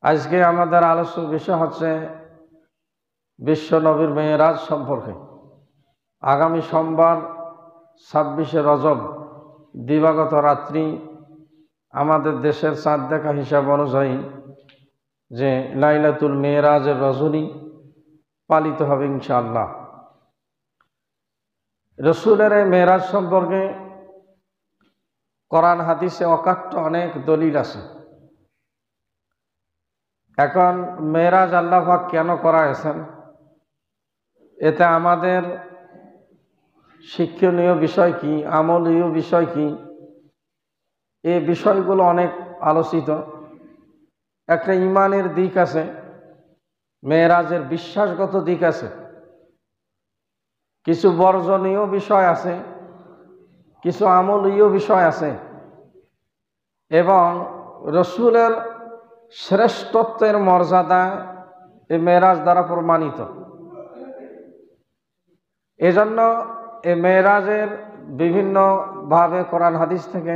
আজকে আমাদের আলোচ্য বিষয় হচ্ছে বিশ্ব নবীর মেরাজ সম্পর্কে। আগামী সোমবার 26শে রজব দিবাগত রাত্রি আমাদের দেশের চাঁদ দেখা হিসাব অনুযায়ী যে লাইলাতুল মেরাজের রজনী পালিত হবে ইনশাআল্লাহ। রসুলের এই মেরাজ সম্পর্কে কোরআন হাদিসে অকাট্য অনেক দলিল আছে। এখন মেরাজ আল্লাহ পাক কেন করাইছেন, এতে আমাদের শিক্ষণীয় বিষয় কি, আমলীয় বিষয় কি, এই বিষয়গুলো অনেক আলোচিত। একটা ইমানের দিক আছে, মেরাজের বিশ্বাসগত দিক আছে, কিছু বর্জনীয় বিষয় আছে, কিছু আমলীয় বিষয় আছে, এবং রসুলের শ্রেষ্ঠত্বের মর্যাদা এই মেরাজ দ্বারা প্রমাণিত। এজন্য এই মেরাজের বিভিন্নভাবে কোরআন হাদিস থেকে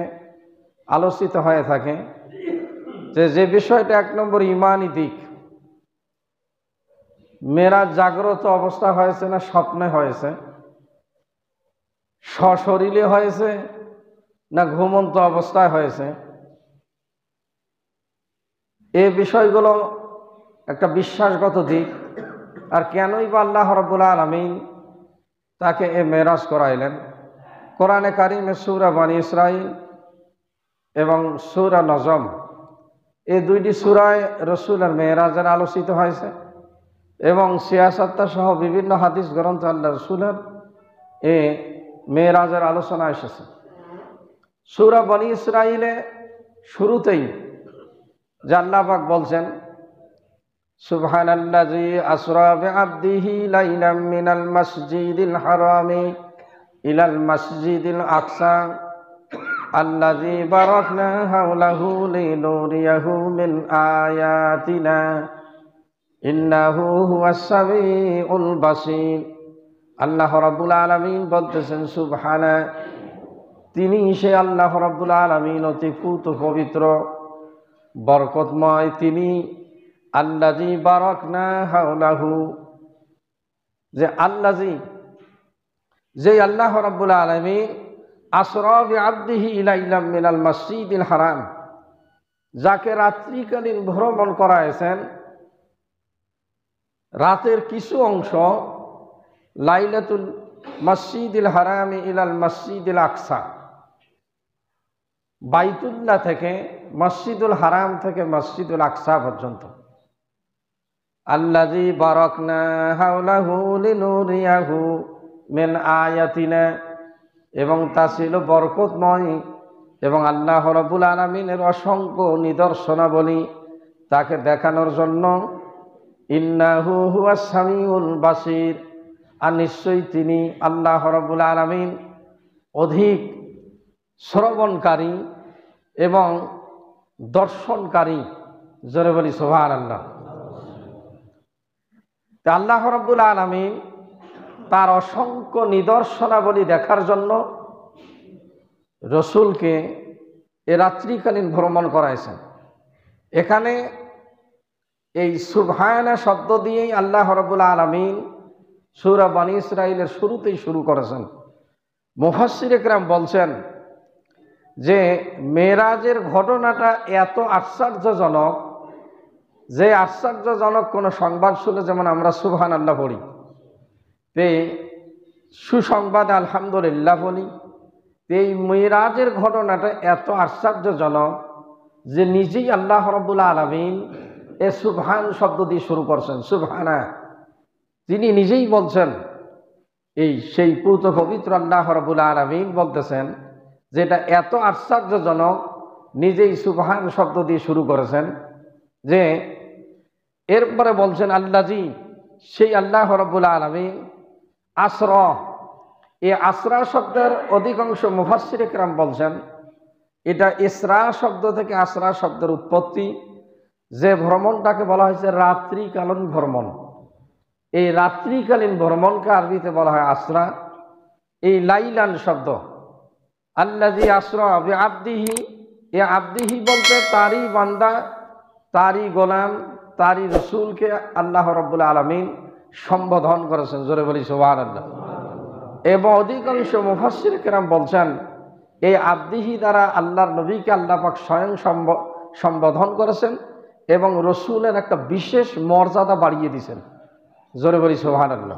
আলোচিত হয়ে থাকে যে বিষয়টা এক নম্বর ইমানি দিক। মেরাজ জাগ্রত অবস্থা হয়েছে না স্বপ্নে হয়েছে, সশরীরে হয়েছে না ঘুমন্ত অবস্থায় হয়েছে, এই বিষয়গুলো একটা বিশ্বাসগত দিক। আর কেনই বা আল্লাহ রাব্বুল আলামিন তাকে এ মেরাজ করাইলেন? কোরআনে কারিমে সূরা বনী ইসরাঈল এবং সূরা নজম, এই দুইটি সূরায় রসুলের মেরাজের আলোচিত হয়েছে, এবং সিয়াসাত্তা সহ বিভিন্ন হাদিস গ্রন্থ আল্লাহ রসুলের এ মেরাজের আলোচনা এসেছে। সূরা বনী ইসরাঈলে শুরুতেই যে আল্লাহ পাক বলছেন, সুবহানাল্লাযী আসরা বিআবদিহি লাইলাম মিনাল মাসজিদিল হারামি ইলাল মাসজিদিল আকসা আল্লাযী বারাকনা হাওলাহু লিনুরিয়াহু মিন আয়াতিনা ইন্নাহু হুয়াস সামিউল বাসীর। আল্লাহ রাব্বুল আলামিন বলতেছেন, সুবহানা, তিনি সে আল্লাহ রাব্বুল আলামিন অতি পূত পবিত্র বরকতময়, তিনি আল্লাযী বারাকনা হাওলাহু, যে আল্লাযী, যে আল্লাহ রাব্বুল আলামিন আসরা বিআবদিহি লাইলাম মিনাল মাসজিদিল হারাম, যাকে রাত্রিকালীন ভ্রমণ করাইছেন রাতের কিছু অংশ লাইলাতুল মসজিদিল হারামি ইলাল মসজিদিল আকসা, বাইতুল্লাহ থেকে মসজিদুল হারাম থেকে মসজিদুল আকসা পর্যন্ত। আল্লাযী বারাকনা হাওলাহু লিনুরিয়াহু মিন আয়াতিনা, এবং তা ছিল বরকতময়, এবং আল্লাহ রাব্বুল আলামিনের অসংখ্য নিদর্শনাবলী তাকে দেখানোর জন্য। ইন্নাহু হুয়াস সামিউল বাসীর, আর নিশ্চয়ই তিনি আল্লাহ রাব্বুল আলামিন অধিক শ্রবণকারী এবং দর্শনকারী। জোরে বলি সুবহানাল্লাহ। আল্লাহ রাব্বুল আলামিন তার অসংখ্য নিদর্শনাবলী দেখার জন্য রসুলকে এ রাত্রিকালীন ভ্রমণ করাইছেন। এখানে এই সুবহানা শব্দ দিয়েই আল্লাহ রাব্বুল আলামিন সূরা বনী ইসরাঈলের শুরুতেই শুরু করেছেন। মুফাসসিরে কেরাম বলছেন যে মেরাজের ঘটনাটা এত আশ্চর্যজনক, যে আশ্চর্যজনক কোনো সংবাদ শুনে যেমন আমরা সুবহানাল্লাহ পড়ি, সুসংবাদ আলহামদুলিল্লাহ বলি, এই মেরাজের ঘটনাটা এত আশ্চর্যজনক যে নিজেই আল্লাহ রাব্বুল আলামিন এ সুবহান শব্দ দিয়ে শুরু করছেন। সুবহানা, তিনি নিজেই বলছেন, এই সেই পূত পবিত্র আল্লাহ রাব্বুল আলামিন বলতেছেন যেটা এত আশ্চর্যজনক, নিজেই সুবহান শব্দ দিয়ে শুরু করেছেন। যে এরপরে বলছেন আল্লাযী, সেই আল্লাহ রাব্বুল আলামিন আসরা, এই আসরা শব্দের অধিকাংশ মুফাসসিরে কেরাম বলছেন এটা ইসরা শব্দ থেকে আসরা শব্দের উৎপত্তি। যে ভ্রমণটাকে বলা হয়েছে রাত্রিকালীন ভ্রমণ, এই রাত্রিকালীন ভ্রমণকে আরবিতে বলা হয় আসরা। এই লাইলান শব্দ, আল্লাযী আসরা বিআবদিহি, এ আবদিহি বলতে তারই বান্দা তারই গোলাম, তারই রসুলকে আল্লাহ রাব্বুল আলামিন সম্বোধন করেছেন। জোরে বলি সুবহানাল্লাহ। এবং অধিকাংশ মুফাসসির কেরাম বলছেন এই আব্দিহি দ্বারা আল্লাহর নবীকে আল্লাহ পাক স্বয়ং সম্বোধন করেছেন এবং রসুলের একটা বিশেষ মর্যাদা বাড়িয়ে দিয়েছেন। জোরে বলি সুবহানাল্লাহ।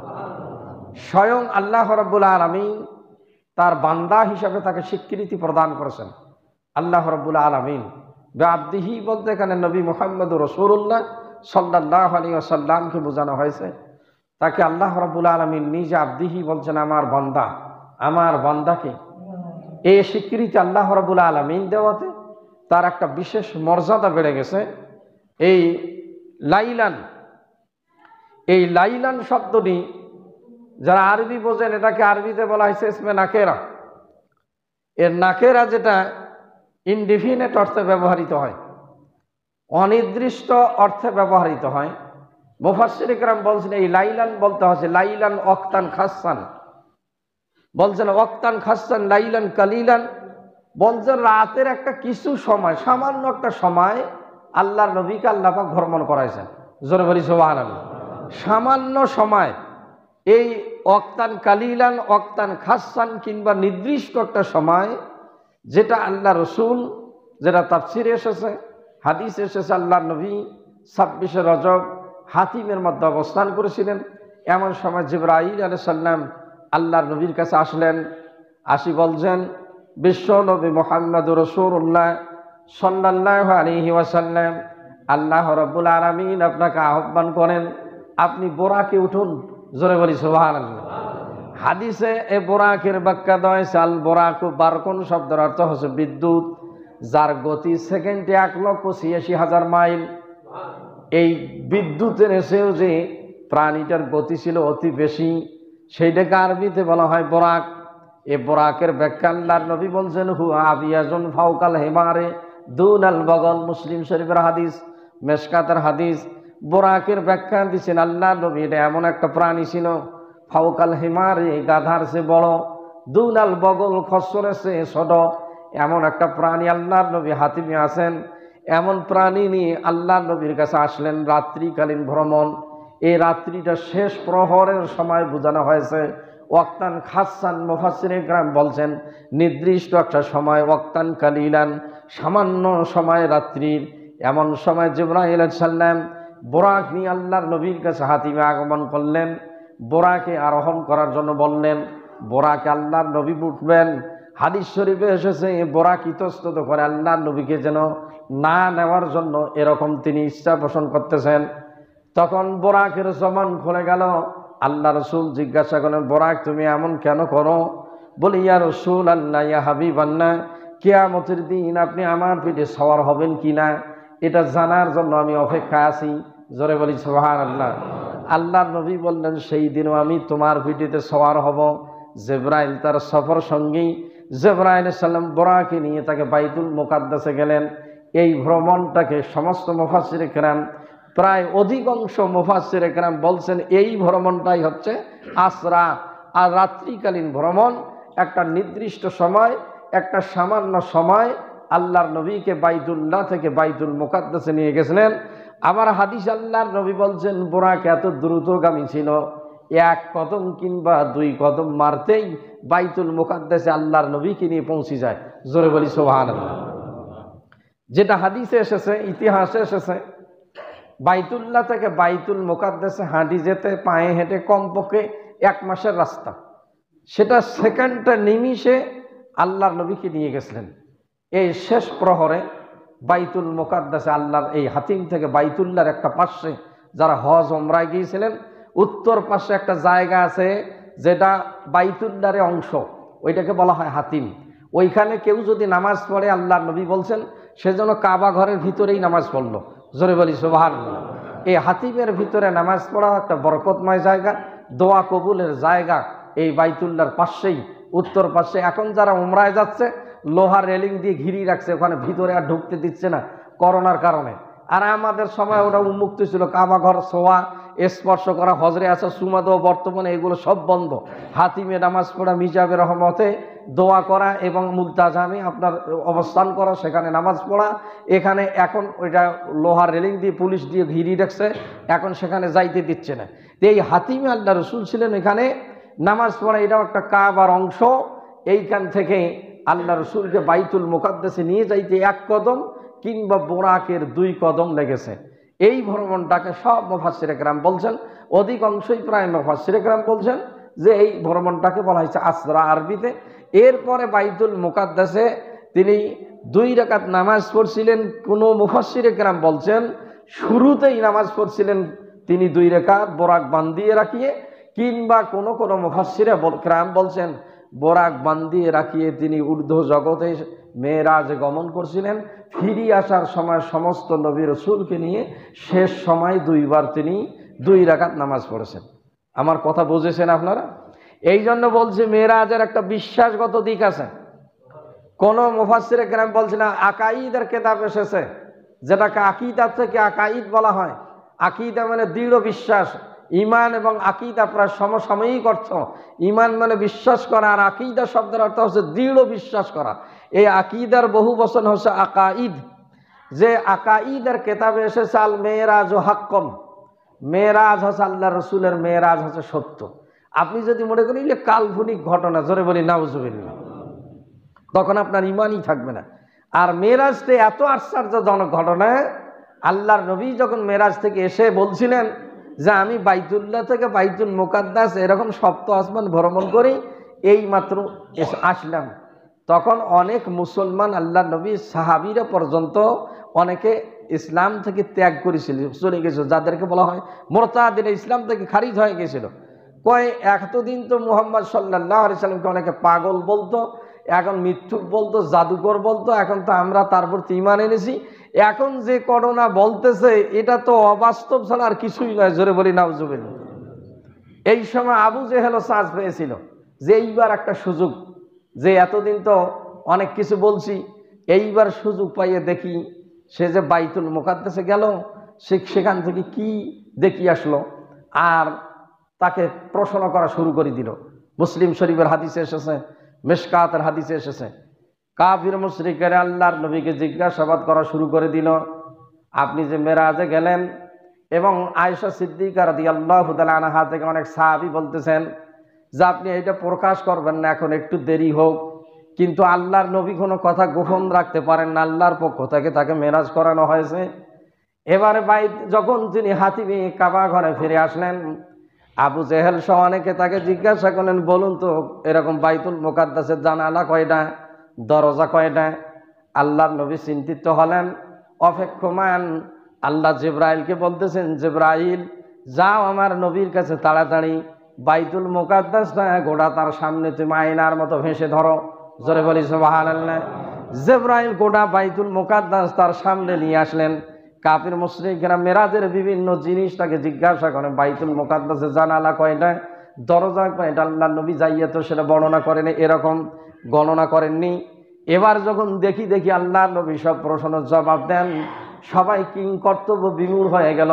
স্বয়ং আল্লাহ রাব্বুল আলামিন তার বান্দা হিসাবে তাকে স্বীকৃতি প্রদান করেছেন। আল্লাহ রাব্বুল আলামিন আব্দিহি বলতে এখানে নবী মুহাম্মদুর রাসূলুল্লাহ সাল্লাল্লাহু আলাইহি ওয়াসাল্লামকে বোঝানো হয়েছে। তাকে আল্লাহ রাব্বুল আলামিন নিজে আব্দিহি বলছেন, আমার বান্দা, আমার বান্দাকে। এই স্বীকৃতি আল্লাহ রাব্বুল আলামিন দেওয়াতে তার একটা বিশেষ মর্যাদা বেড়ে গেছে। এই লাইলান শব্দটি যারা আরবি বোঝেন, এটাকে আরবিতে বলা হয়েছে ইসমে নাকেরা। এর নাকেরা যেটা ইনডিফিনিট অর্থে ব্যবহৃত হয়, অনির্দিষ্ট অর্থে ব্যবহৃত হয়। মুফাসসির ইকরাম বলছেন এই লাইলান বলতে হচ্ছে লাইলান ওয়াক্তান খাসসান, বলছেন ওয়াক্তান খাসসান লাইলান কালিলান, বলছেন রাতের একটা কিছু সময়, সামান্য একটা সময় আল্লাহর নবীকে আল্লাহ পাক ভ্রমণ করাইছেন। জোরে বলি সুবহানাল্লাহ। সামান্য সময়, এই ওয়াক্তান কালিলান, ওয়াক্তান খাসসান কিংবা নির্দিষ্ট একটা সময়, যেটা আল্লাহ রসুল, যেটা তাফসিরে এসেছে, হাদিসে এসেছে, আল্লাহর নবী 26শে রজব হাতিমের মধ্যে অবস্থান করেছিলেন। এমন সময় জিবরাইল আলাইহিস সালাম আল্লাহর নবীর কাছে আসলেন। আসি বলছেন, বিশ্ব নবী মুহাম্মদুর রাসূলুল্লাহ সাল্লাল্লাহু আলাইহি ওয়াসাল্লাম, আল্লাহ রাব্বুল আলামিন আপনাকে আহ্বান করেন, আপনি বোরাকে উঠুন। জোরে বলি সুবহানাল্লাহ। হাদিসে এ বোরাকের ব্যাখ্যা দেওয়া হয়েছে আল বোরাকু বারকুন শব্দের অর্থ হচ্ছে বিদ্যুৎ, যার গতি সেকেন্ডে 1,86,000 মাইল। এই বিদ্যুতের এসেও যে প্রাণীটার গতি ছিল অতি বেশি, সেইটাকে আরবিতে বলা হয় বোরাক। এ বোরাকের ব্যাখ্যা আল্লাহর নবী বলছেন, হুয়া আবিয়াজুন ফাওকাল হিমারে দুনাল বগল। মুসলিম শরীফের হাদিস, মেশকাতের হাদিস। বোরাকের ব্যাখ্যা দিচ্ছেন আল্লাহর নবী, এটা এমন একটা প্রাণী ছিল, ফাওকাল হিমারে গাধার সে বড়, দুনাল বগল খচ্চরের সে ছোট। এমন একটা প্রাণী আল্লাহর নবী হাতিমে আছেন। এমন প্রাণী নিয়ে আল্লাহর নবীর কাছে আসলেন। রাত্রিকালীন ভ্রমণ, এই রাত্রিটা শেষ প্রহরের সময় বোঝানো হয়েছে। ওয়াক্তান খাসসান, মুফাসসিরে কেরাম বলছেন নির্দিষ্ট একটা সময়, ওয়াক্তান কালিলান সামান্য সময় রাত্রির। এমন সময় জিবরাইল আলাইহিস সালাম বোরাক নিয়ে আল্লাহর নবীর কাছে হাতিমে আগমন করলেন। বোরাকে আরোহণ করার জন্য বললেন। বোরাকে আল্লাহর নবী উঠবেন। হাদিস শরীফে এসেছে বোরাক ইতস্তত করে আল্লাহর নবীকে যেন না নেওয়ার জন্য এরকম তিনি ইচ্ছা পোষণ করতেছেন। তখন বোরাকের জবান খুলে গেল। আল্লাহ রসুল জিজ্ঞাসা করলেন, বোরাক তুমি এমন কেন করো? বলি, ইয়া রসুল আল্লাহ, ইয়া হাবিব আল্লাহ, কিয়ামতের দিন আপনি আমার পিঠে সওয়ার হবেন কিনা এটা জানার জন্য আমি অপেক্ষায় আছি। জোরে বলি সুবহানাল্লাহ। আল্লাহর নবী বললেন, সেই দিনও আমি তোমার পিঠেতে সওয়ার হব। জিবরাইল তার সফর সঙ্গী, জিবরাইল আলাইহিস সালাম বোরাকে নিয়ে তাকে বাইতুল মুকাদ্দাসে গেলেন। এই ভ্রমণটাকে সমস্ত মুফাসসিরে কেরাম, প্রায় অধিকাংশ মুফাসসিরে কেরাম বলছেন এই ভ্রমণটাই হচ্ছে আসরা, আর রাত্রিকালীন ভ্রমণ। একটা নির্দিষ্ট সময়, একটা সামান্য সময় আল্লাহর নবীকে বাইতুল্লাহ থেকে বাইতুল মুকাদ্দাসে নিয়ে গেছিলেন। আবার হাদিস আল্লাহর নবী বলছেন বোরাক এত দ্রুতগামী ছিল, এক কদম কিংবা দুই কদম মারতেই বাইতুল মুকাদ্দাসে আল্লাহর নবীকে নিয়ে পৌঁছে যায়। জোরে বলি সুবহানাল্লাহ। যেটা হাদিসে এসেছে, ইতিহাসে এসেছে, বাইতুল্লাহ থেকে বাইতুল মুকাদ্দাসে হাঁটি যেতে, পায়ে হেঁটে কমপক্ষে 1 মাসের রাস্তা। সেটা সেকেন্ডটা নিমিষে আল্লাহর নবীকে নিয়ে গেছিলেন। এই শেষ প্রহরে বাইতুল মুকাদ্দাসে আল্লাহর এই হাতিম থেকে বাইতুল্লাহর একটা পাশে যারা হজ ওমরায় গিয়েছিলেন, উত্তর পাশে একটা জায়গা আছে যেটা বাইতুল্লাহর অংশ, ওইটাকে বলা হয় হাতিম। ওইখানে কেউ যদি নামাজ পড়ে, আল্লাহর নবী বলছেন সেজন্য কাবা ঘরের ভিতরেই নামাজ পড়লো। জোরে বলি সুবহানাল্লাহ। এই হাতিমের ভিতরে নামাজ পড়া একটা বরকতময় জায়গা, দোয়া কবুলের জায়গা। এই বাইতুল্লাহর পাশেই, উত্তর পাশে। এখন যারা উমরায় যাচ্ছে লোহার রেলিং দিয়ে ঘিরিয়ে রাখছে, ওখানে ভিতরে আর ঢুকতে দিচ্ছে না করোনার কারণে। আর আমাদের সময় ওটা উন্মুক্ত ছিল, কাবা ঘর ছোঁয়া, স্পর্শ করা, হজরে আসা, সুমা দেওয়া, বর্তমানে এগুলো সব বন্ধ। হাতিমে নামাজ পড়া মিজাবের রহমতে দোয়া করা এবং মুলতাজামে আপনার অবস্থান করা, সেখানে নামাজ পড়া। এখানে এখন ওইটা লোহার রেলিং দিয়ে পুলিশ দিয়ে ঘিরি রাখছে, এখন সেখানে যাইতে দিচ্ছে না। তো এই হাতিমে আল্লাহ রসুল ছিলেন এখানে নামাজ পড়া, এটাও একটা কাবার অংশ। এইখান থেকে আল্লাহ রসুলকে বাইতুল মুকাদ্দাসে নিয়ে যাইতে 1 কদম কিংবা বোরাকের 2 কদম লেগেছে। এই ভ্রমণটাকে সব মুফাসসিরে কেরাম বলছেন, অধিকাংশই প্রায় মুফাসসিরে কেরাম বলছেন যে এই ভ্রমণটাকে বলা হয়েছে আসরা আরবিতে। এরপরে বাইতুল মুকাদ্দাসে তিনি 2 রাকাত নামাজ পড়ছিলেন। কোনো মুফাসসিরে কেরাম বলছেন শুরুতেই নামাজ পড়ছিলেন তিনি 2 রাকাত বোরাক বান্ধিয়ে রাখিয়ে, কিংবা কোনো কোনো মুফাসসিরে কেরাম বলছেন বোরাক বান্ধিয়ে রাখিয়ে তিনি ঊর্ধ্ব জগতে মেরাজ গমন করছিলেন। ফিরে আসার সময় সমস্ত নবী রসুলকে নিয়ে শেষ সময় 2 বার তিনি 2 রাকাত নামাজ পড়েছেন। আমার কথা বুঝেছেন আপনারা? এই জন্য বলছি মেরাজের একটা বিশ্বাসগত দিক আছে। কোন মুফাসসিরে কেরাম বলছে না, আকাইদের কিতাব এসেছে যেটাকে আকীদা থেকে আকাইদ বলা হয়। আকীদা মানে দৃঢ় বিশ্বাস, ইমান এবং আকীদা প্রায় সমসাময়িক অর্থ। ইমান মানে বিশ্বাস করা, আর আকীদা শব্দের অর্থ হচ্ছে দৃঢ় বিশ্বাস করা। এই আকীদার বহু বচন হচ্ছে আকাইদ। যে আকাইদের কিতাবে এসেছে আল মেরাজ ও হাক্কন, মেরাজ হচ্ছে আল্লাহ রসুলের মেরাজ হচ্ছে সত্য। আপনি যদি মনে করেন যে কাল্পনিক ঘটনা, জোরে বলি নাউজুবিল্লাহ, তখন আপনার ইমানই থাকবে না। আর মেরাজটা এত আশ্চর্যজনক ঘটনা, আল্লাহর নবী যখন মেরাজ থেকে এসে বলছিলেন যে আমি বাইতুল্লাহ থেকে বাইতুল মুকাদ্দাস এরকম সপ্ত আসমান ভ্রমণ করি, এই মাত্র আসলাম, তখন অনেক মুসলমান আল্লাহর নবী সাহাবীরা পর্যন্ত অনেকে ইসলাম থেকে ত্যাগ করেছিল, চলে গেছিল, যাদেরকে বলা হয় মুরতাদিন, ইসলাম থেকে খারিজ হয়ে গেছিল। কয় এতদিন তো মুহাম্মদ সাল্লাল্লাহু আলাইহি সাল্লামকে অনেকে পাগল বলতো, এখন মিথ্যুক বলতো, জাদুকর বলতো, এখন তো আমরা তার প্রতি ঈমান এনেছি। এখন যে করোনা বলতেছে এটা তো অবাস্তব ছাড়া আর কিছুই নয়, জোরে বলি নাউজুবিল্লাহ। এই সময় আবু জেহেলও চান্স পেয়েছিল যে এইবার একটা সুযোগ, যে এতদিন তো অনেক কিছু বলছি, এইবার সুযোগ পাইয়ে দেখি। সে যে বাইতুল মুকাদ্দাসে গেল, সেখান থেকে কি দেখি আসলো, আর তাকে প্রশ্ন করা শুরু করে দিল। মুসলিম শরীফের হাদিসে এসেছে, মিশকাতের হাদিসে এসেছে, কাফির মুশরিকেরা আল্লাহর নবীকে জিজ্ঞাসাবাদ করা শুরু করে দিল, আপনি যে মেরাজে গেলেন। এবং আয়েশা সিদ্দিকা রাদিয়াল্লাহু তাআলা আনহা থেকে অনেক সাহাবী বলতেছেন যে আপনি এটা প্রকাশ করবেন না, এখন একটু দেরি হোক। কিন্তু আল্লাহর নবী কোনো কথা গোপন রাখতে পারেন না, আল্লাহর পক্ষ থেকে তাকে মেরাজ করানো হয়েছে। এবারে যখন তিনি হাতিমে কাবা ঘরে ফিরে আসলেন, আবু জেহেল সহ অনেকে তাকে জিজ্ঞাসা করলেন, বলুন তো এরকম বাইতুল মুকাদ্দাসের জানালা কয়টা, দরজা কয়টা? আল্লাহর নবী চিন্তিত হলেন, অপেক্ষমান। আল্লাহ জিবরাইলকে বলতেছেন, জিবরাইল যাও আমার নবীর কাছে তাড়াতাড়ি বাইতুল মুকাদ্দাসটা গোটা তার সামনে তুমি আয়নার মতো ভেসে ধরো, জোরে বলি সুবহানাল্লাহ। জিবরাইল গোটা বাইতুল মুকাদ্দাস তার সামনে নিয়ে আসলেন। কাফির মুশরিকরা মেরাজের বিভিন্ন জিনিস তাকে জিজ্ঞাসা করেন, বাইতুল মুকাদ্দাসের জানালা কয়টা, দরজা কয়টা? আল্লাহর নবী যাইয়া তো সেটা বর্ণনা করেন, এরকম গণনা করেননি। এবার যখন দেখি আল্লাহর নবী সব প্রশ্নের জবাব দেন, সবাই কিং কর্তব্য বিমূঢ় হয়ে গেল।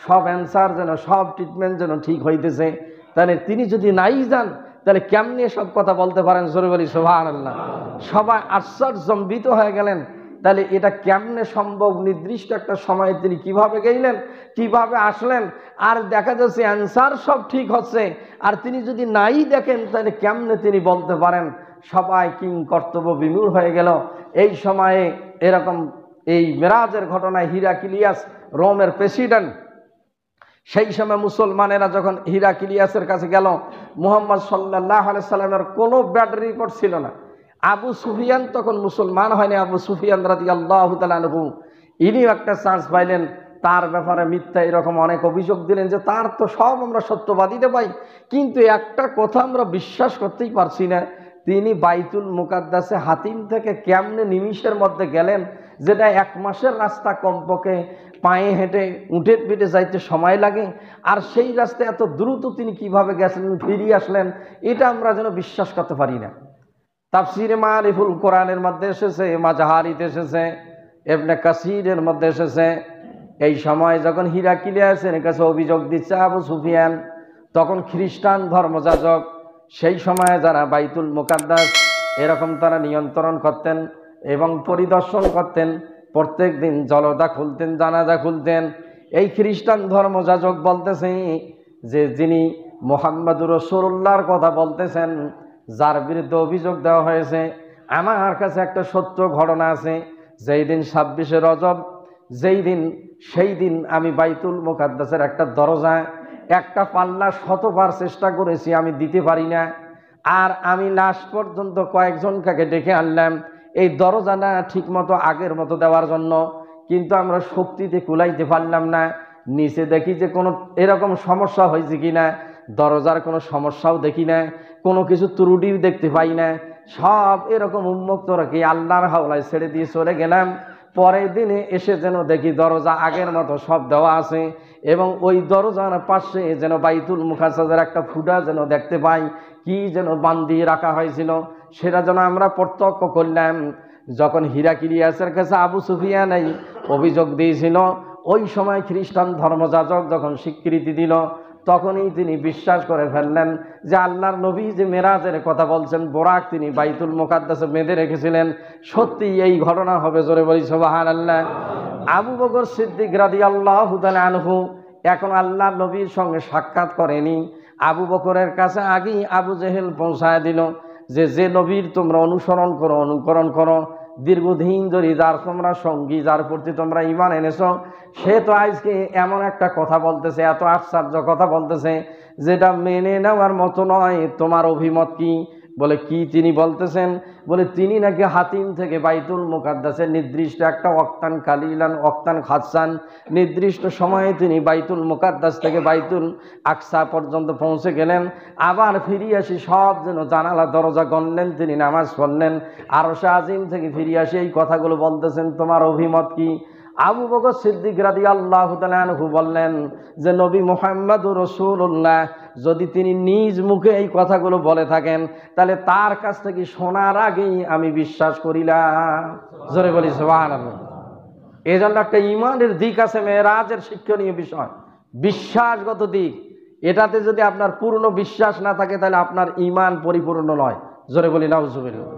সব অ্যান্সার যেন, সব ট্রিটমেন্ট যেন ঠিক হইতেছে। তাহলে তিনি যদি নাই যান তাহলে কেমনে সব কথা বলতে পারেন, জোরে বলি সুবহানাল্লাহ। সবাই আশ্চর্যজম্বিত হয়ে গেলেন, তাহলে এটা কেমনে সম্ভব? নির্দিষ্ট একটা সময়ে তিনি কিভাবে গেলেন, কিভাবে আসলেন, আর দেখা যাচ্ছে অ্যান্সার সব ঠিক হচ্ছে, আর তিনি যদি নাই দেখেন তাহলে কেমনে তিনি বলতে পারেন? সবাই কিং কর্তব্য বিমূঢ় হয়ে গেল। এই সময়ে এরকম এই মেরাজের ঘটনায় হিরাক্লিয়াস রোমের প্রেসিডেন্ট, সেই সময় মুসলমানেরা যখন হিরাক্লিয়াসের কাছে গেল, মুহাম্মদ সাল্লাল্লাহু আলাইহি সাল্লামের কোনো ব্যাড রিপোর্ট ছিল না। আবু সুফিয়ান তখন মুসলমান হয়নি, আবু সুফিয়ান রাদিয়াল্লাহু তাআলা আনহু, ইনিও একটা চান্স পাইলেন। তার ব্যাপারে মিথ্যা এরকম অনেক অভিযোগ দিলেন যে তার তো সব আমরা সত্যবাদীতে পাই, কিন্তু একটা কথা আমরা বিশ্বাস করতেই পারছি না, তিনি বাইতুল মুকাদ্দাসে হাতিম থেকে কেমনে নিমিষের মধ্যে গেলেন, যেটা 1 মাসের রাস্তা কমপক্ষে পায়ে হেঁটে উঠে পিঠে যাইতে সময় লাগে, আর সেই রাস্তায় এত দ্রুত তিনি কিভাবে গেছিলেন, ফিরিয়ে আসলেন, এটা আমরা যেন বিশ্বাস করতে পারি না। তাফসিরে মারিফুল কোরআনের মধ্যে এসেছে, মাজাহারিতে এসেছে, ইবনে কাসিরের মধ্যে এসেছে। এই সময় যখন হিরাক্লিয়াসের কাছে অভিযোগ দিচ্ছে আবু সুফিয়ান, তখন খ্রিস্টান ধর্মযাজক, সেই সময়ে যারা বাইতুল মুকাদ্দাস এরকম তারা নিয়ন্ত্রণ করতেন এবং পরিদর্শন করতেন। প্রত্যেক দিন জলদা খুলতেন, জানাজা খুলতেন। এই খ্রিস্টান ধর্মযাজক বলতেছে যে যিনি মুহাম্মদুর রাসূলুল্লাহর কথা বলতেছেন, যার বিরুদ্ধে অভিযোগ দেওয়া হয়েছে, আমার কাছে একটা সত্য ঘটনা আছে। যেই দিন 26শে রজব, সেই দিন আমি বাইতুল মুকাদ্দাসের একটা দরজা, একটা পাল্লা শতবার চেষ্টা করেছি, আমি দিতে পারি না। আর আমি লাস্ট পর্যন্ত কয়েকজনকে ডেকে আনলাম এই দরজাটা ঠিক মতো আগের মতো দেওয়ার জন্য, কিন্তু আমরা শক্তিতে কুলাইতে পারলাম না। নিচে দেখি যে কোনো এরকম সমস্যা হয়েছে কিনা, দরজার কোনো সমস্যাও দেখি না, কোনো কিছু ত্রুটিও দেখতে পাই না। সব এরকম উন্মুক্ত রেখে আল্লাহর হাওলায় ছেড়ে দিয়ে চলে গেলাম। পরের দিনে এসে যেন দেখি দরজা আগের মতো সব দেওয়া আছে, এবং ওই দরজার পাশে যেন বাইতুল মুকাদ্দাসের একটা ফুটা যেন দেখতে পাই, কি যেন বান্ধিয়ে রাখা হয়েছিল, সেটা যেন আমরা প্রত্যক্ষ করলাম। যখন হিরাক্লিয়াসের কাছে আবু সুফিয়ান এই অভিযোগ দিয়েছিল, ওই সময় খ্রিস্টান ধর্মযাজক যখন স্বীকৃতি দিল, তখনই তিনি বিশ্বাস করে ফেললেন যে আল্লাহর নবী যে মেরাজের কথা বলছেন, বোরাক তিনি বাইতুল মুকাদ্দাসে বেঁধে রেখেছিলেন, সত্যি এই ঘটনা হবে। জোরে বলি সুবহানাল্লাহ। আবু বকর সিদ্দিক রাদিয়াল্লাহু তাআলা আনহু এখন আল্লাহর নবীর সঙ্গে সাক্ষাৎ করেনি। আবু বকরের কাছে আগেই আবু জেহেল পৌঁছায় দিল যে নবীর তোমরা অনুকরণ করো, দীর্ঘদিন ধরে যার তোমরা সঙ্গী, যার প্রতি তোমরা ঈমান এনেছো, সে তো আজকে এমন একটা কথা বলতেছে, এত আশ্চর্য কথা বলতেছে যেটা মেনে নেওয়ার মতো নয়। তোমার অভিমত কি? বলে কি তিনি বলতেছেন? বলে তিনি নাকি হাতিম থেকে বাইতুল মুকাদ্দাসের নির্দিষ্ট একটা ওয়াক্তান কালিলান ওয়াক্তান খাসান, নির্দিষ্ট সময়ে তিনি বাইতুল মুকাদ্দাস থেকে বাইতুল আকসা পর্যন্ত পৌঁছে গেলেন। আবার ফিরে আসি সব যেন জানালা দরজা গণলেন, তিনি নামাজ পড়লেন। আরশে আজিম থেকে ফিরে আসি এই কথাগুলো বলতেছেন, তোমার অভিমত কি? আবু বকর সিদ্দিক রাদিয়াল্লাহু তাআলা আনহু বললেন যে নবী মুহাম্মদুর রাসূলুল্লাহ যদি তিনি নিজ মুখে এই কথাগুলো বলে থাকেন, তাহলে তার কাছ থেকে শোনার আগেই আমি বিশ্বাস করিলাম। জোরে বলি সুবহানাল্লাহ। এই জন্য একটা ইমানের দিক আছে, মেরাজের শিক্ষণীয় বিষয়, বিশ্বাসগত দিক। এটাতে যদি আপনার পূর্ণ বিশ্বাস না থাকে, তাহলে আপনার ইমান পরিপূর্ণ নয়। জোরে বলি নাউজুবিল্লাহ।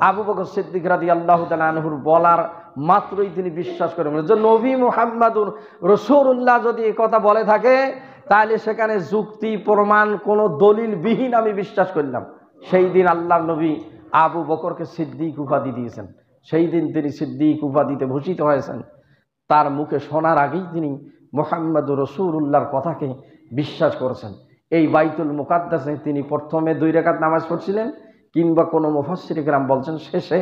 আবু বকর সিদ্দিক রাদিয়াল্লাহু তাআলা আনহুর বলার মাত্রই তিনি বিশ্বাস করেন যে নবী মুহাম্মদুর রাসূলুল্লাহ যদি এই কথা বলে থাকে, তাহলে সেখানে যুক্তি প্রমাণ কোনো দলিল বিহীন আমি বিশ্বাস করলাম। সেই দিন আল্লাহর নবী আবু বকরকে সিদ্দিক উপাধি দিয়েছেন, সেই দিন তিনি সিদ্দিক উপাধিতে ভূষিত হয়েছেন। তার মুখে শোনার আগেই তিনি মুহাম্মদুর রাসূলুল্লাহর কথাকে বিশ্বাস করেছেন। এই বাইতুল মুকাদ্দাসে তিনি প্রথমে 2 রাকাত নামাজ পড়ছিলেন, কিংবা কোনো মুফাসসির কিরাম বলছেন শেষে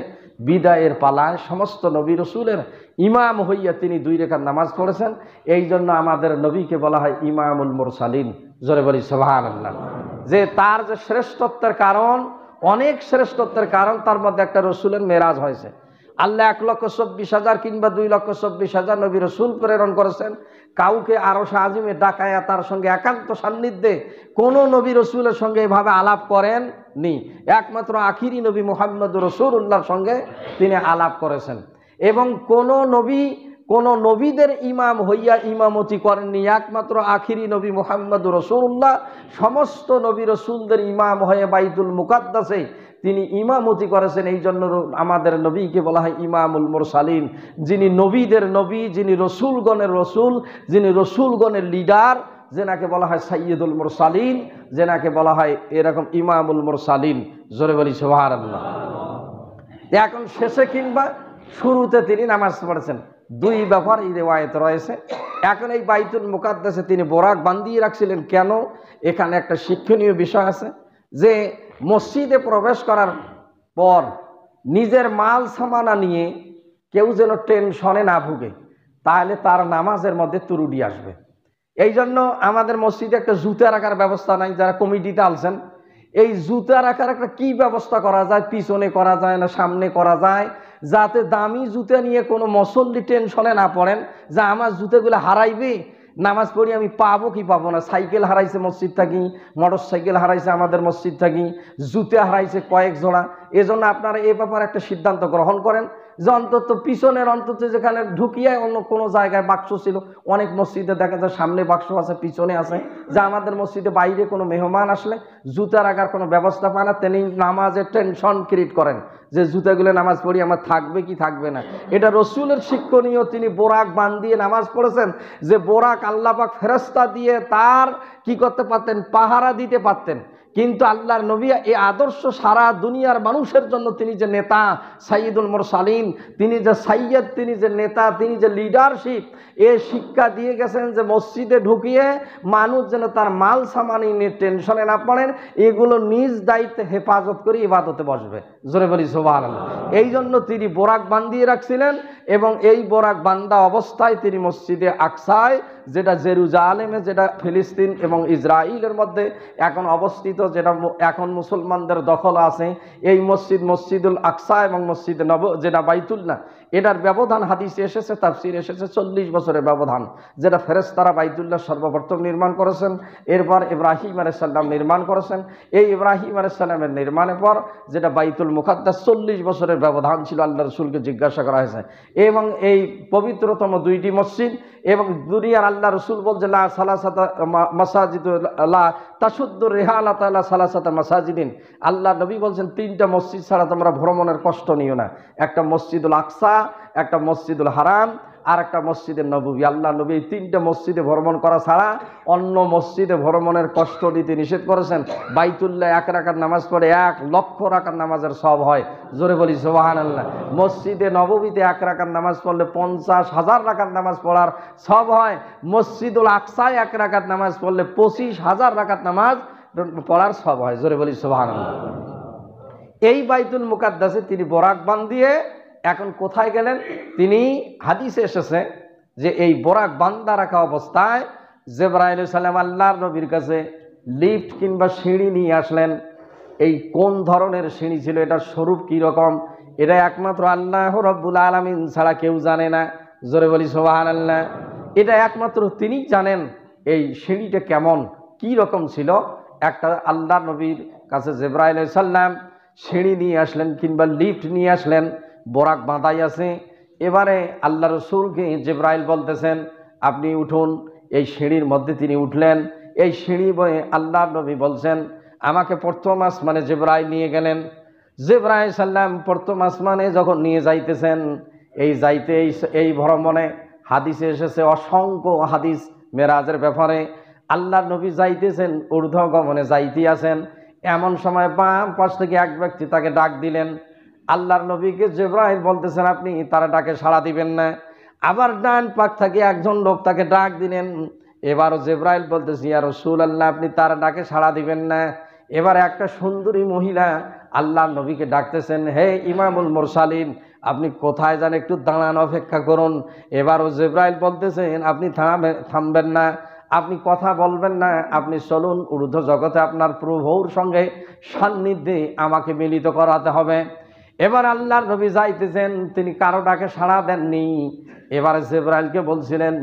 বিদায়ের পালায় সমস্ত নবী রাসূলের ইমাম হইয়া তিনি 2 রাকাত নামাজ পড়েছেন। এই জন্য আমাদের নবীকে বলা হয় ইমামুল মুরসালিন। জোরে বলি সুবহানাল্লাহ। যে তার যে শ্রেষ্ঠত্বের কারণ, অনেক শ্রেষ্ঠত্বের কারণ, তার মধ্যে একটা রসুলের মেরাজ হয়েছে। আল্লাহ 1,24,000 কিংবা 2,24,000 নবী রসুল প্রেরণ করেছেন। কাউকে আরশে আজিমে ডাকায়া তার সঙ্গে একান্ত সান্নিধ্যে কোনো নবী রসুলের সঙ্গে এভাবে আলাপ করেন নি। একমাত্র আখিরি নবী মুহাম্মদুর রাসূলুল্লাহর সঙ্গে তিনি আলাপ করেছেন। এবং কোন নবীদের ইমাম হইয়া ইমামতি করেননি। একমাত্র আখিরি নবী মুহাম্মদুর রাসূলুল্লাহ সমস্ত নবী রসুলদের ইমাম হয়ে বাইতুল মুকাদ্দাসে তিনি ইমামতি করেছেন। এই জন্য আমাদের নবীকে বলা হয় ইমামুল মুরসালিন, যিনি নবীদের নবী, যিনি রসুলগণের রসুল, যিনি রসুলগণের লিডার, যেনাকে বলা হয় সাইয়্যিদুল মুরসালিন, যেনাকে বলা হয় এরকম ইমামুল মুরসালিন। জোরে বলি সুবহানাল্লাহ। এখন শেষে কিংবা শুরুতে তিনি নামাজ পড়েছেন, 2 ব্যাপার এই রিওয়ায়েত রয়েছে। এখন এই বাইতুল মুকাদ্দাসে তিনি বোরাক বান্ধিয়ে রাখছিলেন কেন? এখানে একটা শিক্ষণীয় বিষয় আছে যে মসজিদে প্রবেশ করার পর নিজের মাল সামানা নিয়ে কেউ যেন টেনশনে না ভুগে, তাহলে তার নামাজের মধ্যে ত্রুটি আসবে। এই জন্য আমাদের মসজিদে একটা জুতা রাখার ব্যবস্থা নাই। যারা কমিটিতে আলছেন, এই জুতা রাখার একটা কি ব্যবস্থা করা যায়, পিছনে করা যায় না সামনে করা যায়, যাতে দামি জুতা নিয়ে কোনো মুসল্লি টেনশনে না পড়েন যে আমার জুতাগুলো হারাইবে, নামাজ পড়ি আমি পাবো কি পাবো না। সাইকেল হারাইছে মসজিদ থাকি, মোটর সাইকেল হারাইছে আমাদের মসজিদ থাকি, জুতা হারাইছে কয়েক জোড়া, এজন্য আপনারা এ ব্যাপারে একটা সিদ্ধান্ত গ্রহণ করেন যে অন্তত পিছনের অন্তত যেখানে ঢুকিয়ে অন্য কোনো জায়গায় বাক্স ছিল, অনেক মসজিদে দেখা যায় সামনে বাক্স আছে পিছনে আছে, যে আমাদের মসজিদে বাইরে কোনো মেহমান আসলে জুতা রাখার কোনো ব্যবস্থা পায় না, তিনি নামাজের টেনশন ক্রিয়েট করেন যে জুতাগুলো নামাজ পড়ি আমার থাকবে কি থাকবে না। এটা রসুলের শিক্ষণীয়, তিনি বোরাক বান্ধিয়ে নামাজ পড়েছেন, যে বোরাক আল্লাহ পাক ফেরেশতা দিয়ে তার কি করতে পারতেন, পাহারা দিতে পারতেন। কিন্তু আল্লাহর নবী এই আদর্শ সারা দুনিয়ার মানুষের জন্য, তিনি যে নেতা সাইয়্যিদুল মুরসালিন, তিনি যে সাইয়্যিদ, তিনি যে নেতা, তিনি যে লিডারশিপ, এ শিক্ষা দিয়ে গেছেন যে মসজিদে ঢুকিয়ে মানুষ যেন তার মাল সামানি নিয়ে টেনশনে না পড়েন, এগুলো নিজ দায়িত্বে হেফাজত করে ইবাদতে বসবে। জোরে বলি সুবহানাল্লাহ। এই জন্য তিনি বোরাক বান্ধিয়ে রাখছিলেন, এবং এই বোরাক বান্ধা অবস্থায় তিনি মসজিদে আকসায়, যেটা জেরুজালেমে, যেটা ফিলিস্তিন এবং ইসরায়েলের মধ্যে এখন অবস্থিত, যেটা এখন মুসলমানদের দখল আছে, এই মসজিদ, মসজিদুল আকসা এবং মসজিদ যেটা বাইতুল্লাহ, এটার ব্যবধান হাদিসে এসেছে, তাফসিরে এসেছে 40 বছরের ব্যবধান, যেটা ফেরেশতারা বাইতুল্লাহ সর্বপ্রথম নির্মাণ করেছেন, এরপর ইব্রাহিম আলাইহিস সালাম নির্মাণ করেছেন। এই ইব্রাহিম আলাইহিস সালামের নির্মাণের পর যেটা বাইতুল মুকাদ্দাস, 40 বছরের ব্যবধান ছিল। আল্লাহ রাসূলকে জিজ্ঞাসা করা হয়েছে, এবং এই পবিত্রতম দুইটি মসজিদ, এবং দুনিয়ার আল্লাহ রসুল বলছে লা সালাসাতা মাসাজিদ লা তাশুদ্দু রিহালাতা লা সালাসাতা মাসাজিদিন। আল্লাহ নবী বলছেন 3টা মসজিদ ছাড়া তোমরা ভ্রমণের কষ্ট নিও না, একটা মসজিদুল আকসা, একটা মসজিদুল হারাম, আর একটা মসজিদে নববী। আল্লাহ নবী এই 3টে মসজিদে ভ্রমণ করা ছাড়া অন্য মসজিদে ভ্রমণের কষ্ট দিতে নিষেধ করেছেন। বাইতুল্লাহ 1 রাকাত নামাজ পড়ে 1 লক্ষ রাকাত নামাজের সব হয়। জোরে বলি সুবহানাল্লাহ। মসজিদে নববীতে 1 রাকাত নামাজ পড়লে 50,000 রাকাত নামাজ পড়ার সব হয়। মসজিদুল আকসায় 1 রাকাত নামাজ পড়লে 25,000 রাকাত নামাজ পড়ার সব হয়। জোরে বলি সুবহানাল্লাহ। এই বাইতুল মুকাদ্দাসে তিনি বোরাক বান্ধিয়ে এখন কোথায় গেলেন? তিনি হাদিসে এসেছে যে এই বোরাক বান্ধা রাখা অবস্থায় জিবরাইল আলাইহিস সালাম আল্লাহর নবীর কাছে লিফট কিংবা সিঁড়ি নিয়ে আসলেন। এই কোন ধরনের সিঁড়ি ছিল, এটার স্বরূপ কি রকম, এটা একমাত্র আল্লাহ রাব্বুল আলামিন ছাড়া কেউ জানে না। জোরে বলি সুবহানাল্লাহ। এটা একমাত্র তিনিই জানেন এই সিঁড়িটা কেমন কি রকম ছিল। একটা আল্লাহর নবীর কাছে জিবরাইল আলাইহিস সালাম সিঁড়ি নিয়ে আসলেন কিংবা লিফট নিয়ে আসলেন, বোরাক বাঁধাই আছে। এবারে আল্লাহ রসুলকে জিবরাইল বলতেছেন আপনি উঠুন। এই সিঁড়ির মধ্যে তিনি উঠলেন। এই সিঁড়ি বয়ে আল্লাহর নবী বলছেন আমাকে প্রথম আসমানে জিবরাইল নিয়ে গেলেন। জিবরাইল সাল্লাম প্রথম আসমানে যখন নিয়ে যাইতেছেন, এই ভ্রমণে হাদিসে এসেছে অসংখ্য হাদিস মেরাজের ব্যাপারে। আল্লাহর নবী যাইতেছেন, ঊর্ধ্বগমনে যাইতে আছেন, এমন সময় বাম পাশ থেকে এক ব্যক্তি তাকে ডাক দিলেন। আল্লাহর নবীকে জিবরাইল বলতেছেন আপনি তারা ডাকে সাড়া দিবেন না। আবার ডান পাক থেকে একজন লোক তাকে ডাক দিলেন। এবারও জিবরাইল বলতেছে ইয়া রাসূলুল্লাহ আপনি তার ডাকে সাড়া দিবেন না। এবারে একটা সুন্দরী মহিলা আল্লাহর নবীকে ডাকতেছেন, হে ইমামুল মুরসালিন আপনি কোথায় যান, একটু দাঁড়ান, অপেক্ষা করুন। এবারও জিবরাইল বলতেছেন আপনি থামবেন না, আপনি কথা বলবেন না, আপনি চলুন ঊর্ধ্ব জগতে আপনার প্রভুর সঙ্গে সান্নিধ্যে আমাকে মিলিত করাতে হবে। এবার আল্লাহর নবী যাইতেছেন, তিনি কারো ডাকে সাড়া দেননি। এবারে জিবরাইলকে বলছিলেন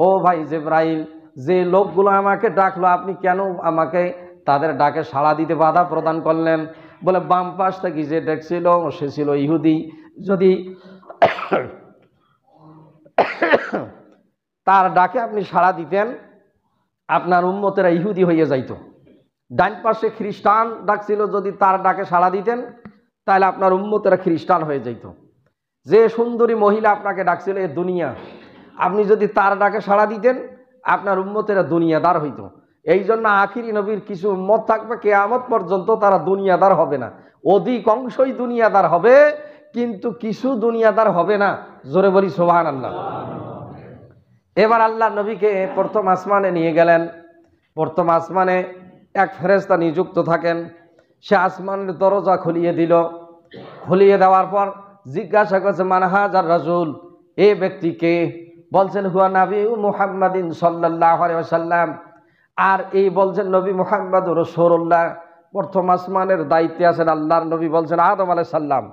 ও ভাই জিবরাইল, যে লোকগুলো আমাকে ডাকলো আপনি কেন আমাকে তাদের ডাকে সাড়া দিতে বাধা প্রদান করলেন? বলে বাম পাশ থেকে যে ডাকছিল সে ছিল ইহুদি, যদি তার ডাকে আপনি সাড়া দিতেন আপনার উম্মতেরা ইহুদি হয়ে যাইত। ডান পাশে খ্রিস্টান ডাকছিল, যদি তার ডাকে সাড়া দিতেন তাহলে আপনার উম্মতেরা খ্রিস্টান হয়ে যাইত। যে সুন্দরী মহিলা আপনাকে ডাকছিল এ দুনিয়া, আপনি যদি তার ডাকে সাড়া দিতেন আপনার উম্মতেরা দুনিয়াদার হইত। এই জন্য আখিরি নবীর কিছু উম্মত থাকবে কিয়ামত পর্যন্ত তারা দুনিয়াদার হবে না, অধিকাংশই দুনিয়াদার হবে, কিন্তু কিছু দুনিয়াদার হবে না। জোরে বলি সুবহানাল্লাহ। এবার আল্লাহ নবীকে প্রথম আসমানে নিয়ে গেলেন। প্রথম আসমানে এক ফেরেশতা নিযুক্ত থাকেন, সে আসমানের দরজা খুলিয়ে দিল। খুলিয়ে দেওয়ার পর জিজ্ঞাসা করছে মান হাযার রাসূল, এ ব্যক্তিকে? বলছেন হুয়া নবী মুহাম্মাদিন সাল্লাল্লাহু আলাইহি ওয়াসাল্লাম। আর এই বলছেন নবী মুহাম্মদুর রাসূলুল্লাহ। প্রথম আসমানের দায়িত্বে আছেন আল্লাহর নবী। বলছেন আদম আলাইহিস সালাম।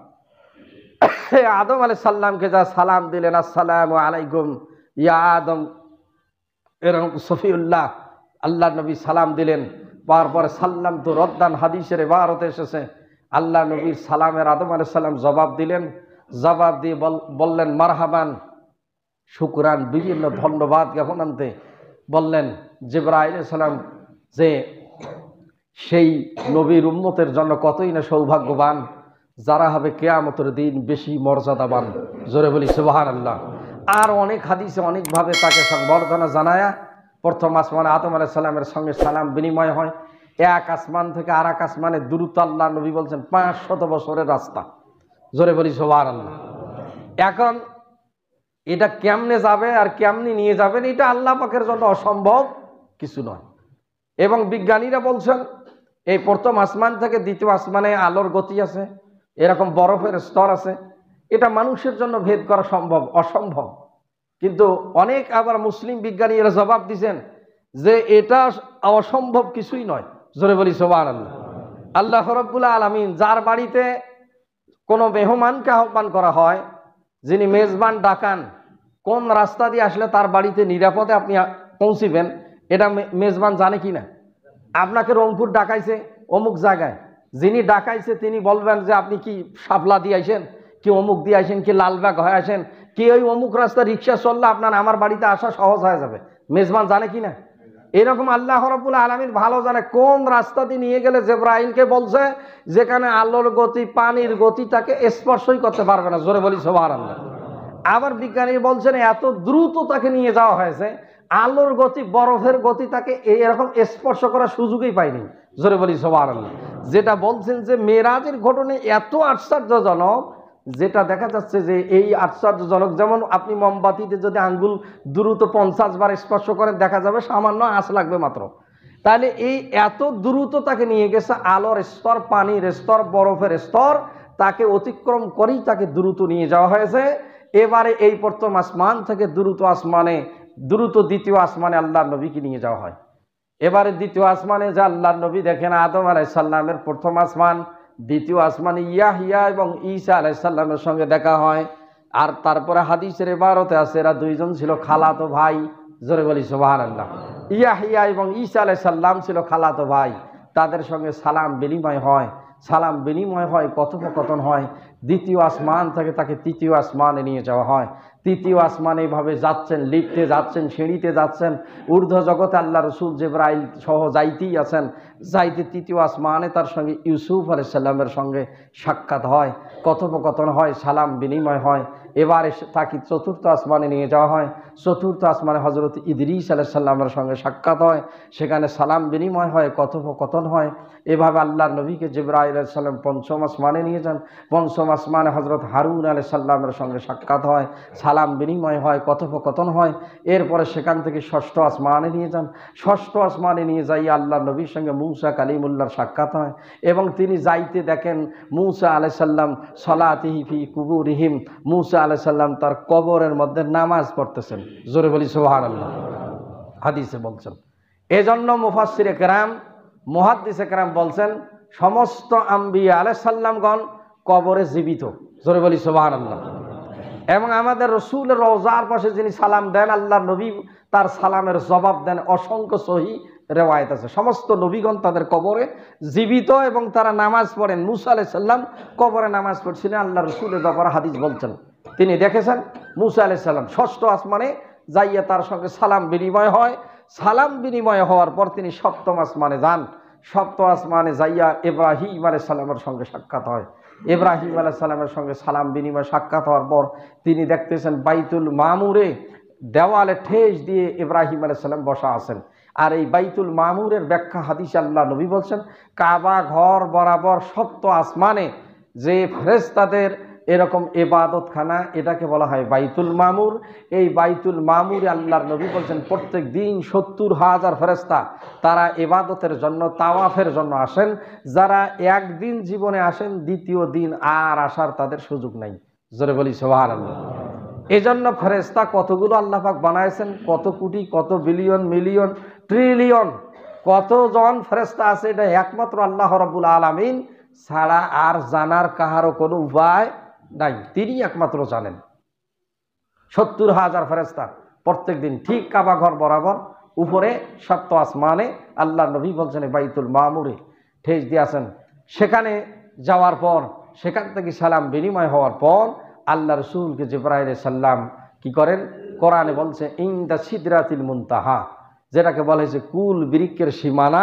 আদম আলাইহিস সালামকে যা সালাম দিলেন আসসালামু আলাইকুম ইয়া আদম, এরকম সফিউল্লাহ আল্লাহর নবী সালাম দিলেন। তারপরে সাল্লাম তো রদ্দান, হাদিসের ইবারতে এসেছে আল্লাহ নবীর সালামের আদম আলাইহিস সালাম জবাব দিলেন, জবাব দিয়ে বললেন মারহাবান, শুকরান, বিভিন্ন ধন্যবাদ জ্ঞাপন আনতে বললেন জিবরাইল আলাইহিস সালাম যে সেই নবীর উম্মতের জন্য কতই না সৌভাগ্যবান, যারা হবে কিয়ামতের দিন বেশি মর্যাদাবান। জোরে বলি সুবহানাল্লাহ। আর অনেক হাদিসে অনেকভাবে তাকে সংবর্ধনা জানায়া প্রথম আসমানে আদম আলাইহিস সালামের সঙ্গে সালাম বিনিময় হয়। এক আসমান থেকে আর এক আসমানে দূরত্ব আল্লাহ নবী বলছেন 500 বছরের রাস্তা। জোরে বলি সুবহানাল্লাহ। এখন এটা কেমনে যাবে আর কেমনে নিয়ে যাবেন, এটা আল্লাহ পাকের জন্য অসম্ভব কিছু নয়। এবং বিজ্ঞানীরা বলছেন এই প্রথম আসমান থেকে দ্বিতীয় আসমানে আলোর গতি আছে, এরকম বরফের স্তর আছে, এটা মানুষের জন্য ভেদ করা সম্ভব অসম্ভব। কিন্তু অনেক আবার মুসলিম বিজ্ঞানীরা জবাব দিয়েছেন যে এটা অসম্ভব কিছুই নয়। জোরে বলি সুবহানাল্লাহ। আল্লাহ রাব্বুল আলামিন যার বাড়িতে কোনো মেহমানকে আহ্বান করা হয়, যিনি মেজবান ডাকান, কোন রাস্তা দিয়ে আসলে তার বাড়িতে নিরাপদে আপনি পৌঁছিবেন এটা মেজবান জানে কি না? আপনাকে রংপুর ডাকাইছে অমুক জায়গায়, যিনি ডাকাইছে তিনি বলবেন যে আপনি কি শাপলা দিয়ে আইসেন, কি অমুক দিয়ে আইসেন, কি লালবাগ হয়ে আসেন, কি ওই অমুক রাস্তা রিক্সা চললে আপনার আমার বাড়িতে আসা সহজ হয়ে যাবে। মেজবান জানে কি না? এরকম আল্লাহ রাব্বুল আলামিন ভালো জানে কোন রাস্তা দিয়ে নিয়ে গেলে জিবরাইলকে বলছে যেখানে আলোর গতি পানির গতি তাকে স্পর্শই করতে পারবে না। জোরে বলি সুবহানাল্লাহ। আবার বিজ্ঞানী বলছেন এত দ্রুত তাকে নিয়ে যাওয়া হয়েছে, আলোর গতি বরফের গতি তাকে এরকম স্পর্শ করার সুযোগই পায়নি। জোরে বলি সুবহানাল্লাহ। যেটা বলছেন যে মেরাজের ঘটনা এত আশ্চর্যজনক, যেটা দেখা যাচ্ছে যে এই আশ্চর্যজনক, যেমন আপনি মোমবাতিতে যদি আঙ্গুল দ্রুত 50 বার স্পর্শ করেন দেখা যাবে সামান্য আঁচ লাগবে মাত্র। তাহলে এই এত দ্রুত তাকে নিয়ে গেছে, আলোর স্তর, পানির স্তর, বরফের স্তর তাকে অতিক্রম করেই তাকে দ্রুত নিয়ে যাওয়া হয়েছে। এবারে এই প্রথম আসমান থেকে দ্রুত আসমানে, দ্রুত দ্বিতীয় আসমানে আল্লাহর নবীকে নিয়ে যাওয়া হয়। এবারে দ্বিতীয় আসমানে যে আল্লাহর নবী দেখেন আদম আলাইহিস সালামের প্রথম আসমান, দ্বিতীয় আসমানে ইয়াহিয়া এবং ঈসা আলাইহিস সালামের সঙ্গে দেখা হয়। আর তারপরে হাদিসের ইবারতে আছে এরা দুইজন ছিল খালাতো ভাই। জোরে বলি সুবহানাল্লাহ। ইয়াহিয়া এবং ঈসা আলাইহিস সালাম ছিল খালাতো ভাই, তাদের সঙ্গে সালাম বিনিময় হয়, সালাম বিনিময় হয়, কথোপকথন হয়। দ্বিতীয় আসমান থেকে তাকে তৃতীয় আসমানে নিয়ে যাওয়া হয়। তৃতীয় আসমানে এইভাবে যাচ্ছেন, লিফটে যাচ্ছেন, সিঁড়িতে যাচ্ছেন, ঊর্ধ্ব জগতে আল্লাহ রসুল জিবরাইল সহ যাইতেই আছেন। যাইতে তৃতীয় আসমানে তার সঙ্গে ইউসুফ আলাইহিস সালামের সঙ্গে সাক্ষাৎ হয়, কথোপকথন হয়, সালাম বিনিময় হয়। এবারে তাকে চতুর্থ আসমানে নিয়ে যাওয়া হয়। চতুর্থ আসমানে হজরত ইদ্রিস আলাইহিস সালামের সঙ্গে সাক্ষাৎ হয়, সেখানে সালাম বিনিময় হয়, কথোপকথন হয়। এভাবে আল্লাহর নবীকে জিবরাইল আলাইহিস সালাম পঞ্চম আসমানে নিয়ে যান। পঞ্চম আসমানে হজরত হারুন আলাইহিস সালামের সঙ্গে সাক্ষাৎ হয়, সালাম বিনিময় হয়, কথোপকথন হয়। এরপরে সেখান থেকে ষষ্ঠ আসমানে নিয়ে যান। ষষ্ঠ আসমানে নিয়ে যাই আল্লাহর নবীর সঙ্গে মূসা কালিমুল্লাহর সাক্ষাৎ হয়, এবং তিনি যাইতে দেখেন মূসা আলাইহিস সালাম সলাতিহি ফি কুবুরিহিম, মূসা আলাইহিস সালাম তার কবরের মধ্যে নামাজ পড়তেছেন। জোরে বলি সুবহানাল্লাহ। হাদিসে বলছেন। এজন্য মুফাসসিরে কেরাম, মুহাদ্দিসে কেরাম বলছেন সমস্ত আম্বিয়া আলাইহিস সালামগণ কবরে জীবিত। জোরে বলি সুবহানাল্লাহ। এবং আমাদের রসুলের রওজার পাশে যিনি সালাম দেন আল্লাহর নবী তার সালামের জবাব দেন। অসংখ্য সহিহ রেওয়ায়েত আছে সমস্ত নবীগণ তাদের কবরে জীবিত এবং তারা নামাজ পড়েন। মূসা আলাইহিস সালাম কবরে নামাজ পড়ছিলেন, আল্লাহ রসুলের ব্যাপারে হাদিস বলছেন তিনি দেখেছেন মূসা আলাইহিস সালাম ষষ্ঠ আসমানে যাইয়া তার সঙ্গে সালাম বিনিময় হয়। সালাম বিনিময় হওয়ার পর তিনি সপ্তম আসমানে যান। সপ্তম আসমানে যাইয়া ইব্রাহিম আলাইহিস সালামের সঙ্গে সাক্ষাৎ হয়। ইব্রাহিম আলাইহিস সালামের সঙ্গে সালাম বিনিময় সাক্ষাৎ হওয়ার পর তিনি দেখতেছেন বাইতুল মামুরে দেওয়ালে ঠেস দিয়ে ইব্রাহিম আলাইহিস সালাম বসা আছেন। আর এই বাইতুল মামুরের ব্যাখ্যা হাদিসে আল্লাহ নবী বলছেন কাবা ঘর বরাবর সপ্ত আসমানে যে ফেরেশতাদের এরকম ইবাদতখানা, এটাকে বলা হয় বাইতুল মামুর। এই বাইতুল মামুরে আল্লাহর নবী বলছেন প্রত্যেক দিন 70,000 ফেরেশতা তারা ইবাদতের জন্য, তাওয়াফের জন্য আসেন। যারা একদিন জীবনে আসেন দ্বিতীয় দিন আর আসার তাদের সুযোগ নাই। জোরে বলি সুবহানাল্লাহ। এজন্য ফেরেশতা কতগুলো আল্লাহ পাক বানাইছেন, কত কোটি, কত বিলিয়ন, মিলিয়ন, ট্রিলিয়ন, কতজন ফেরেশতা আছে এটা একমাত্র আল্লাহ রাব্বুল আলামিন ছাড়া আর জানার কাহারও কোনো উপায় নাই। তিনি একমাত্র জানেন। 70,000 ফেরেশতা প্রত্যেক দিন ঠিক কাবা ঘর বরাবর উপরে সপ্ত আসমানে আল্লাহ নবী বলছেন বাইতুল মামুরে ঠেস দিয়ে আছেন। সেখানে যাওয়ার পর সেখান থেকে সালাম বিনিময় হওয়ার পর আল্লাহ রসুলকে জিবরাইল সাল্লাম কি করেন, কোরআনে বলছে ইনদা সিদরাতুল মুনতাহা, যেটাকে বলা হয়েছে কুল বৃক্ষের সীমানা,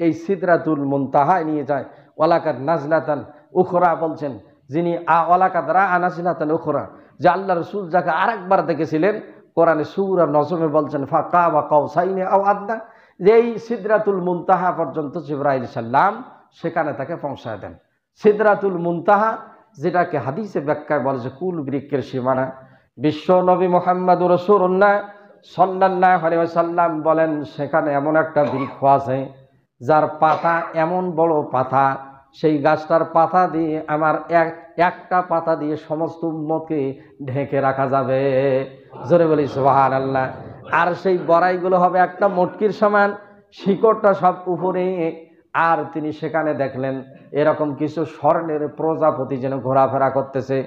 এই সিদরাতুল মুনতাহায় নিয়ে যায়। ওয়ালাকাদ নাজলাতান উখরা বলছেন, যিনি ওয়ালাকাদ রা নাজলাতান উখরা, যে আল্লাহ রসুল যাকে আরেকবার দেখেছিলেন কোরআনে সূরা নজমে বলছেন ফাকাবা কাউসাইনি আও আদনা, যে এই সিদরাতুল মুনতাহা পর্যন্ত জিবরাইল সাল্লাম সেখানে তাকে পৌঁছায় দেন। সিদরাতুল মুনতাহা যেটাকে হাদিসে ব্যাখ্যায় বলে যে কুল বৃক্ষের সীমানা। বিশ্ব নবী মুহাম্মদুর রাসূলুল্লাহ সাল্লাল্লাহু আলাইহি ওয়াসাল্লাম বলেন সেখানে এমন একটা বৃক্ষ আছে যার পাতা এমন বড় পাতা, সেই গাছটার পাতা দিয়ে আমার একটা পাতা দিয়ে সমস্ত উম্মতকে ঢেকে রাখা যাবে। জোরে বলি সুবহানাল্লাহ। আর সেই বড়াইগুলো হবে একটা মটকির সমান, শিকড়টা সব উপরে। আর তিনি সেখানে দেখলেন এরকম কিছু স্বর্ণের প্রজাপতি যেন ঘোরাফেরা করতেছে।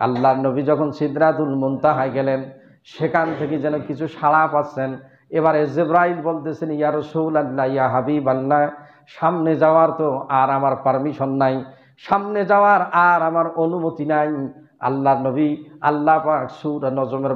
আল্লাহর নবী যখন সিদরাতুল মুনতাহায় গেলেন সেখান থেকে যেন কিছু সাড়া পাচ্ছেন। এবারে জিবরাইল বলতেছেন ইয়া রাসূলুল্লাহ ইয়া হাবিবাল্লাহ, সামনে যাওয়ার তো আর আমার পারমিশন নাই, সামনে যাওয়ার আর আমার অনুমতি নাই। আল্লাহর নবী আল্লাহ পাক সূরা নজমের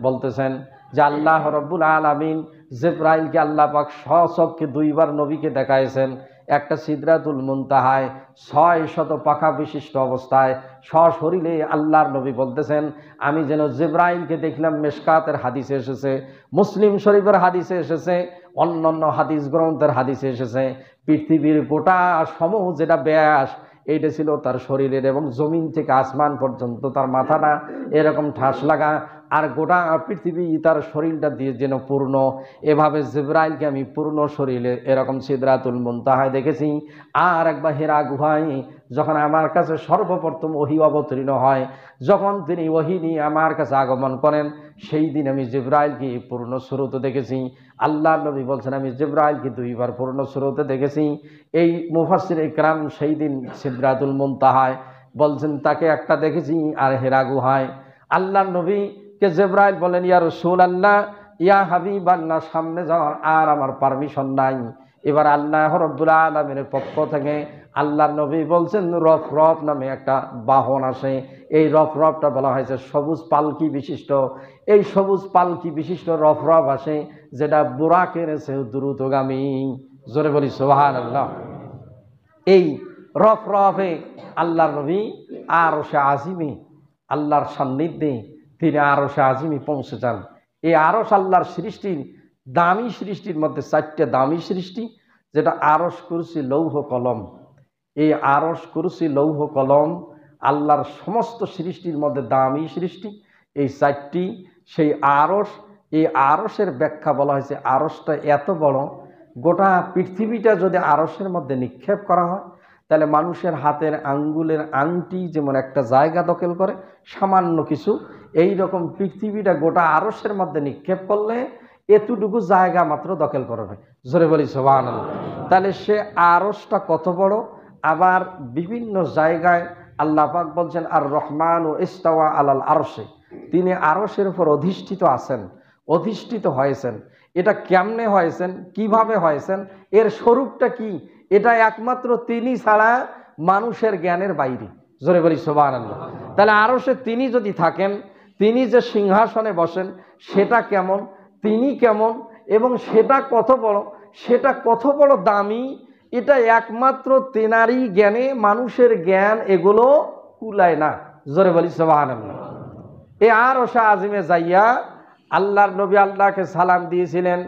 বলতেছেন যে আল্লাহ রাব্বুল আলামিন জিবরাইলকে আল্লাহ পাক সচক্ষে দুইবার নবীকে দেখাইছেন। একটা সিদরাতুল মুনতাহায় 600 পাখা বিশিষ্ট অবস্থায় সশরীরে আল্লাহর নবী বলতেছেন আমি যেন জিবরাইলকে দেখলাম। মিশকাতের হাদিসে এসেছে, মুসলিম শরীফের হাদিসে এসেছে, অন্যান্য হাদিস গ্রন্থের হাদিসে এসেছে পৃথিবীর গোটা সমূহ যেটা ব্যাস এইটা ছিল তার শরীরের, এবং জমিন থেকে আসমান পর্যন্ত তার মাথাটা এরকম ঠাস লাগা, আর গোটা পৃথিবী তার শরীরটা দিয়ে যেন পূর্ণ। এভাবে জিবরাইলকে আমি পূর্ণ শরীরে এরকম সিদরাতুল মুনতাহায় দেখেছি। আর একবার হেরা গুহায় যখন আমার কাছে সর্বপ্রথম ওহী অবতীর্ণ হয়, যখন তিনি ওহী নিয়ে আমার কাছে আগমন করেন, সেই দিন আমি জিবরাইলকে পূর্ণ সুরতে দেখেছি। আল্লাহর নবী বলছেন আমি জিবরাইলকে 2 বার পূর্ণ সুরতে দেখেছি। এই মুফাসসির ইকরাম সেই দিন সিদরাতুল মুনতাহায় বলছেন তাকে একটা দেখেছি আর হেরা গুহায়। আল্লাহর নবীকে জিবরাইল বলেন ইয়া রাসূলুল্লাহ ইয়া হাবিবাল্লাহ, সামনে যাওয়ার আর আমার পারমিশন নাই। এবার আল্লাহ রাব্বুল আলামিনের পক্ষ থেকে আল্লাহর নবী বলছেন রফরফ নামে একটা বাহন আসে। এই রফরফটা বলা হয়েছে সবুজ পালকি বিশিষ্ট। এই সবুজ পালকি বিশিষ্ট রফরফ আসে যেটা বুরাকের চেয়েও দ্রুতগামী। জোরে বলি সুবহানাল্লাহ। এই রফরফে আল্লাহর নবী আরশে আজিমে আল্লাহর সান্নিধ্যে তিনি আরশে আজিমে পৌঁছে যান। এই আরশ আল্লাহর সৃষ্টির দামি সৃষ্টির মধ্যে 4টে দামি সৃষ্টি, যেটা আরশ কুরসি লৌহ কলম। এই আরশ কুরসি লৌহ কলম আল্লাহর সমস্ত সৃষ্টির মধ্যে দামি সৃষ্টি এই 4টি। সেই আরশ, এই আরশের ব্যাখ্যা বলা হয়েছে আরশটা এত বড়, গোটা পৃথিবীটা যদি আরশের মধ্যে নিক্ষেপ করা হয় তাহলে মানুষের হাতের আঙ্গুলের আংটি যেমন একটা জায়গা দখল করে সামান্য কিছু, এই রকম পৃথিবীটা গোটা আরশের মধ্যে নিক্ষেপ করলে এতটুকু জায়গা মাত্র দখল করবে। জোরে বলি সুবহানাল্লাহ। তাহলে সে আরশটা কত বড়। আবার বিভিন্ন জায়গায় আল্লাহ পাক বলছেন আর রহমান ও ইস্তাওয়া আলাল আরশে, তিনি আরশের উপর অধিষ্ঠিত আছেন, অধিষ্ঠিত হয়েছেন। এটা কেমনে হয়েছেন, কিভাবে হয়েছেন, এর স্বরূপটা কি, এটা একমাত্র তিনি ছাড়া মানুষের জ্ঞানের বাইরে। জোরে বলি সুবহানাল্লাহ। তাহলে আরশে তিনি যদি থাকেন, তিনি যে সিংহাসনে বসেন সেটা কেমন, তিনি কেমন, এবং সেটা কত বড়, সেটা কত বড় দামি, এটা একমাত্র তেনারই জ্ঞানে, মানুষের জ্ঞান এগুলো কুলায় না। জোরে বলি সুবহানাল্লাহ। এই আরশে আজিমে যাইয়া আল্লাহর নবী আল্লাহকে সালাম দিয়েছিলেন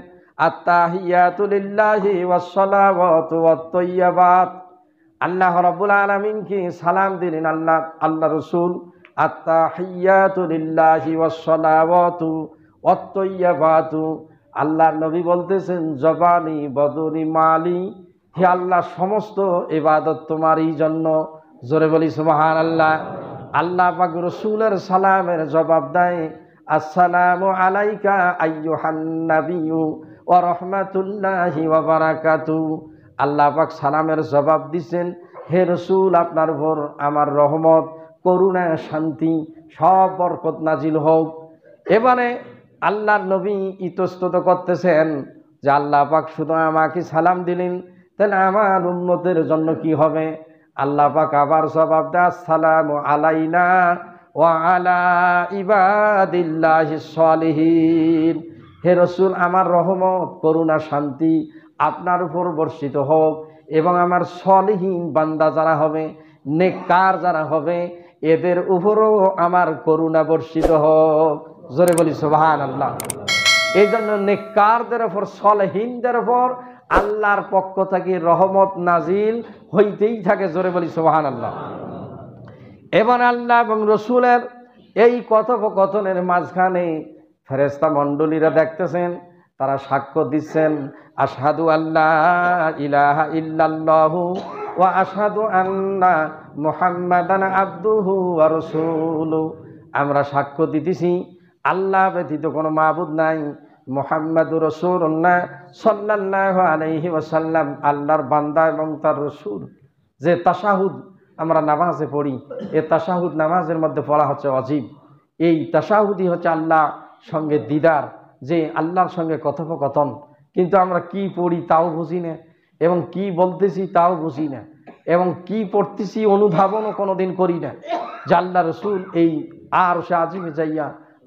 আত্তাহিয়াতু লিল্লাহি ওয়াস সালাওয়াতু ওয়াত তাইয়্যিবাত। আল্লাহ রাব্বুল আলামিনকে সালাম দিলেন আল্লাহ রাসূল আত্তাহিয়াতু লিল্লাহি ওয়াস সালাওয়াতু ওয়াত তাইয়্যিবাতু। আল্লাহর নবী বলতেছেন জবানি বদনি মালি, হে আল্লাহ সমস্ত ইবাদত তোমারই জন্য। জোরে বলি সুবহানাল্লাহ। আল্লাহ পাক রাসূলের সালামের জবাব দেয় আসসালামু আলাইকা আইয়ুহান নাবিয়্যু ওয়া রাহমাতুল্লাহি ওয়া বারাকাতুহু। আল্লাহ পাক সালামের জবাব দিছেন হে রাসূল আপনার উপর আমার রহমত, করুণা, শান্তি, সব বরকত নাজিল হোক। এবারে আল্লাহর নবী ইতস্তত করতেছেন যে আল্লাহ পাক শুধু আমাকে সালাম দিলেন, তাহলে আমার উম্মতের জন্য কি হবে। আল্লাহ পাক আবার জবাব দেয় আসসালামু আলাইনা ওয়া আলা ইবাদিল্লাহিস সালিহিন। হে রাসূল, আমার রহমত, করুণা, শান্তি আপনার উপর বর্ষিত হোক এবং আমার সলিহীন বান্দা যারা হবে, নেককার যারা হবে, এদের উপরও আমার করুণা বর্ষিত হোক। জোরে বলি সুবহানাল্লাহ। এই জন্য নেককারদের উপর, সলেহীনদের উপর আল্লাহর পক্ষ থেকে রহমত নাজিল হইতেই থাকে। জোরে বলি সুবহানাল্লাহ। এবার আল্লাহ এবং রসুলের এই কথোপকথনের মাঝখানে ফেরেশতা মণ্ডলীরা দেখতেছেন, তারা সাক্ষ্য দিচ্ছেন, আশহাদু আল্লাহ ইলাহা ইল্লাল্লাহু ওয়া আশহাদু আন্না মুহাম্মাদান আবদুহু ওয়া রাসূলুহু। আমরা সাক্ষ্য দিতেছি আল্লাহ ব্যতীত কোনো মাবুদ নাই, মুহাম্মাদুর রাসূলুল্লাহ সাল্লাল্লাহু আলাইহি ওয়াসাল্লাম আল্লাহর বান্দা এবং তার রাসূল। যে তাশাহুদ আমরা নামাজে পড়ি, এই তাশাহুদ নামাজের মধ্যে পড়া হচ্ছে ওয়াজিব। এই তাশাহুদই হচ্ছে আল্লাহ সঙ্গে দিদার, যে আল্লাহর সঙ্গে কথোপকথন। কিন্তু আমরা কি পড়ি তাও বুঝি না, এবং কি বলতেছি তাও বুঝি না, এবং কি পড়তেছি অনুধাবনও কোনোদিন করি না। যে আল্লাহ রসুল এই আরশে আজিমে যাইয়া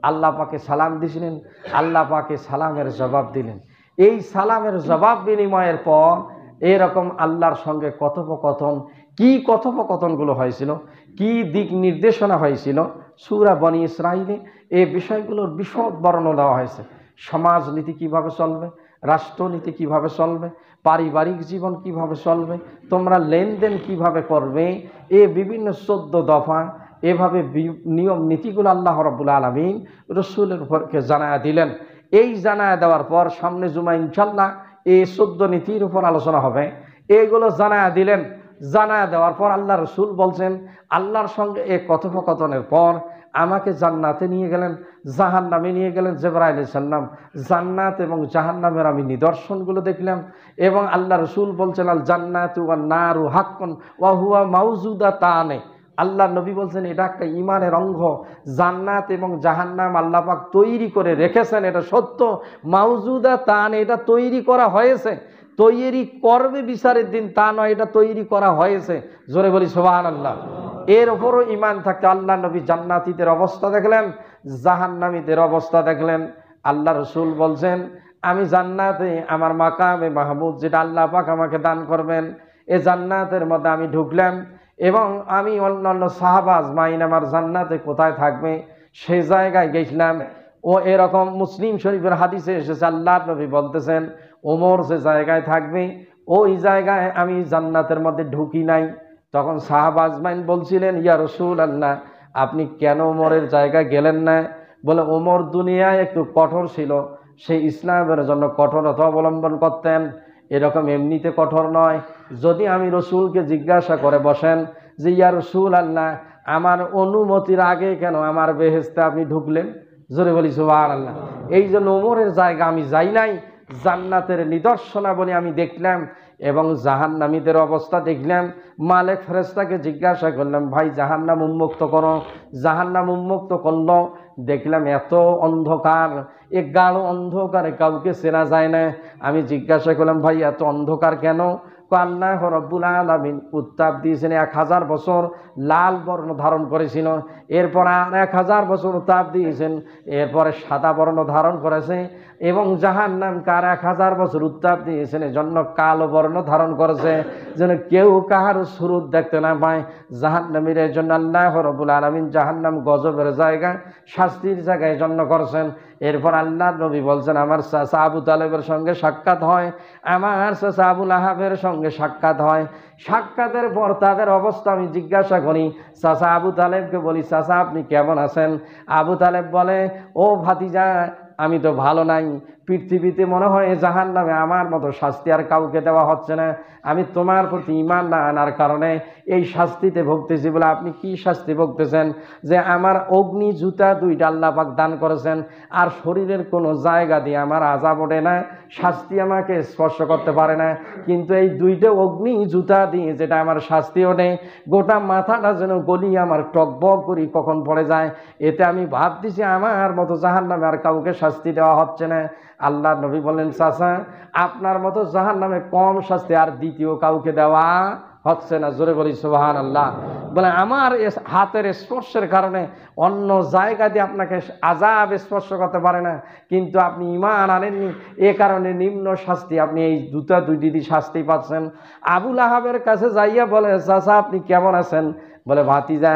আল্লাহ পাকে সালাম দিছিলেন, আল্লাহ পাকে সালামের জবাব দিলেন। এই সালামের জবাব বিনিময়ের পর এরকম আল্লাহর সঙ্গে কথোপকথন, কি কথোপকথনগুলো হয়েছিল, কি দিক নির্দেশনা হয়েছিল, সূরা বনী ইসরাঈলে এই বিষয়গুলোর বিশদ বর্ণনা দেওয়া হয়েছে। সমাজনীতি কিভাবে চলবে, রাষ্ট্রনীতি কিভাবে চলবে, পারিবারিক জীবন কিভাবে চলবে, তোমরা লেনদেন কিভাবে করবে, এ বিভিন্ন 14 দফা এভাবে নিয়ম নীতিগুলো আল্লাহ রাব্বুল আলামিন রসুলের উপরকে জানায়া দিলেন। এই জানায়া দেওয়ার পর সামনে জুমা ইনশাল্লাহ এই 14 নীতির উপর আলোচনা হবে। এইগুলো জানায়া দিলেন। জানায়া দেওয়ার পর আল্লাহ রসুল বলছেন, আল্লাহর সঙ্গে এই কথোপকথনের পর আমাকে জান্নাতে নিয়ে গেলেন, জাহান্নামে নিয়ে গেলেন জিবরাইল আলাইহিস সালাম। জান্নাত এবং জাহান্নামের আমি নিদর্শনগুলো দেখলাম, এবং আল্লাহ রসুল বলছেন আল জান্নাতু ওয়ান নারু হাক্কুন ওয়া হুয়া মাওজুদাতানে। আল্লাহ নবী বলছেন এটা একটা ইমানের অঙ্গ। জান্নাত এবং জাহান্নাম আল্লাহ পাক তৈরি করে রেখেছেন, এটা সত্য। মাওজুদাতান, এটা তৈরি করা হয়েছে, তৈরি করবে বিচারের দিন তা নয়, এটা তৈরি করা হয়েছে। জোরে বলি সুবহানাল্লাহ। এর ওপরও ঈমান থাকতে আল্লাহ নবী জান্নাতীদের অবস্থা দেখলেন, জাহান্নামীদের অবস্থা দেখলেন। আল্লাহ রসুল বলছেন আমি জান্নাতে আমার মাকামে মাহমুদ, যেটা আল্লাহ পাক আমাকে দান করবেন, এ জান্নাতের মধ্যে আমি ঢুকলাম, এবং আমি অন্যান্য সাহাবা আজমাইন আমার জান্নাতে কোথায় থাকবে সেই জায়গায় গেছিলাম। ও এরকম মুসলিম শরীফের হাদিসে এসেছে, আল্লাহ নবী বলতেছেন ওমর যে জায়গায় থাকবে ওই জায়গায় আমি জান্নাতের মধ্যে ঢুকি নাই। তখন সাহাবা আজমাইন বলছিলেন ইয়া রাসূলুল্লাহ, আপনি কেন ওমরের জায়গায় গেলেন না? বলে ওমর দুনিয়ায় একটু কঠোর ছিল, সেই ইসলামের জন্য কঠোরতা অবলম্বন করতেন, এরকম এমনিতে কঠোর নয়। যদি আমি রসুলকে জিজ্ঞাসা করে বসেন যে ইয়া রাসূলুল্লাহ, আমার অনুমতির আগে কেন আমার বেহেশতে আপনি ঢুকলেন? জোরে বলি সুবহানাল্লাহ। এই জন্য ওমরের জায়গা আমি যাই নাই, জান্নাতের নিদর্শনাবলী আমি দেখলাম এবং জাহান্নামীদের অবস্থা দেখলাম। মালিক ফেরেশতাকে জিজ্ঞাসা করলাম ভাই জাহান্নাম উন্মুক্ত করো। জাহান্নাম উন্মুক্ত করলো, দেখলাম এত অন্ধকার, এ গাঢ় অন্ধকারে কাউকে চেনা যায় না। আমি জিজ্ঞাসা করলাম ভাই এত অন্ধকার কেন? আল্লাহ রাব্বুল আলামিন উত্তাপ দিয়েছেন, 1000 বছর লাল বর্ণ ধারণ করেছিল, এরপর আর 1000 বছর উত্তাপ দিয়েছেন, এরপরে সাদা বর্ণ ধারণ করেছে, এবং জাহান্নামকে আর 1000 বছর উত্তাপ দিয়েছেন, এজন্য কালো বর্ণ ধারণ করেছে, যেন কেউ কাহার সুরত দেখতে না পায়। জাহান্নামীর জন্য আল্লাহ রাব্বুল আলামিন জাহান্নাম গজবের জায়গা, শাস্তির জায়গায় জন্য করেছেন। এরপর আল্লাহ নবী বলছেন আমার চাচা আবু তালেবের সঙ্গে সাক্ষাৎ হয়, আমার চাচা আবু লাহাবের সঙ্গে সাক্ষাৎ হয়। সাক্ষাতের পর তাদের অবস্থা আমি জিজ্ঞাসা করি, চাচা আবু তালেবকে বলি চাচা আপনি কেমন আছেন? আবু তালেব বলে ও ভাতিজা আমি তো ভালো নাই, পৃথিবীতে মনে হয় জাহান্নামে আমার মতো শাস্তি আর কাউকে দেওয়া হচ্ছে না, আমি তোমার প্রতি ঈমান না আনার কারণে এই শাস্তিতে ভুগতেছি। বলে আপনি কি শাস্তি ভুগতেছেন? যে আমার অগ্নি জুতা 2টা আল্লাহ পাক দান করেছেন, আর শরীরের কোনো জায়গা দিয়ে আমার আযাব ওঠে না, শাস্তি আমাকে স্পর্শ করতে পারে না, কিন্তু এই 2টা অগ্নি জুতা দিয়ে যেটা আমার শাস্তি ওঠে, গোটা মাথাটা যেন গলিয়ে আমার টকবক করি কখন পড়ে যায়। এতে আমি ভাবতেছি আমার মতো জাহান্নামে আর কাউকে শাস্তি দেওয়া হচ্ছে না। আল্লাহ নবী বলেন চাচা আপনার মতো জাহান্নামে কম শাস্তি আর দ্বিতীয় কাউকে দেওয়া হচ্ছে না, জোরে বলি সুবহানাল্লাহ। বলে আমার হাতের স্পর্শের কারণে অন্য জায়গা দিয়ে আপনাকে আযাব স্পর্শ করতে পারে না, কিন্তু আপনি ঈমান আনেননি, এ কারণে নিম্ন শাস্তি, আপনি এই দুইটি শাস্তি পাচ্ছেন। আবু লাহাবের কাছে যাইয়া বলে, চাচা আপনি কেমন আছেন? বলে, ভাতিজা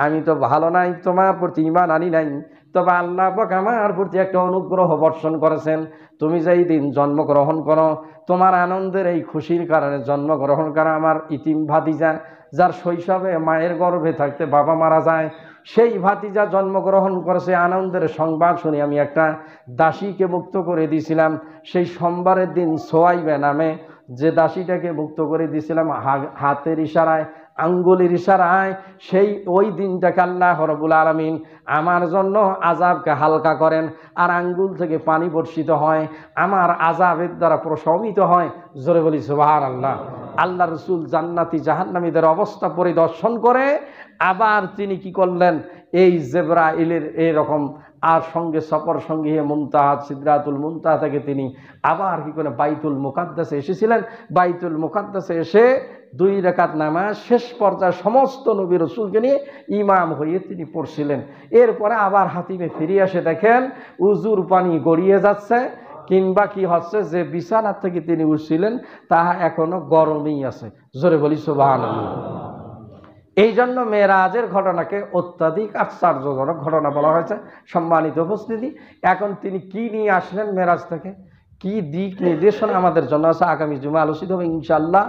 আমি তো ভালো নাই, তোমার প্রতি ঈমান আনি নাই, তবে আল্লাহ পাক আমার প্রতি একটা অনুগ্রহ বর্ষণ করেছেন। তুমি যেই দিন জন্মগ্রহণ করো, তোমার আনন্দের এই খুশির কারণে জন্মগ্রহণ করা আমার ইতিম ভাতিজা, যার শৈশবে মায়ের গর্ভে থাকতে বাবা মারা যায়, সেই ভাতিজা জন্মগ্রহণ করেছে। আনন্দের সংবাদ শুনে আমি একটা দাসীকে মুক্ত করে দিয়েছিলাম। সেই সোমবারের দিন সোয়াইবা নামে যে দাসীটাকে মুক্ত করে দিয়েছিলাম হাতের ইশারায়, আঙ্গুলের ইশারায়, সেই ওই দিনটাকে আল্লাহ রাব্বুল আলামিন আমার জন্য আযাবকে হালকা করেন, আর আঙ্গুল থেকে পানি বর্ষিত হয়, আমার আযাবের দ্বারা প্রশমিত হয়। জোরে বলি সুবহানাল্লাহ। আল্লাহ রাসূল জান্নাতি জাহান্নামীদের অবস্থা পরিদর্শন করে আবার তিনি কি করলেন, এই জিবরাইলের এরকম আর সঙ্গে সফর সঙ্গী মুনতাহা সিদরাতুল মুনতাহা থেকে তিনি আবার কি করে বাইতুল মুকাদ্দাসে এসেছিলেন। বাইতুল মুকাদ্দাসে এসে 2 রাকাত নামাজ শেষ পর্যায়ে সমস্ত নবী রাসূলকে নিয়ে ইমাম হয়ে তিনি পড়ছিলেন। এরপরে আবার হাতিমে ফিরে আসে, দেখেন উজুর পানি গড়িয়ে যাচ্ছে, কিংবা কি হচ্ছে যে বিছানা থেকে তিনি উঠছিলেন তাহা এখনো গরমই আছে। জোরে বলি সুবহানাল্লাহ। এই জন্য মেরাজের ঘটনাকে অত্যাধিক আশ্চর্যজনক ঘটনা বলা হয়েছে। সম্মানিত উপস্থিতি, এখন তিনি কি নিয়ে আসলেন মেরাজ থেকে, কি দিক নির্দেশনা আমাদের জন্য আছে, আগামী জুমা আলোচিত হবে ইনশাআল্লাহ।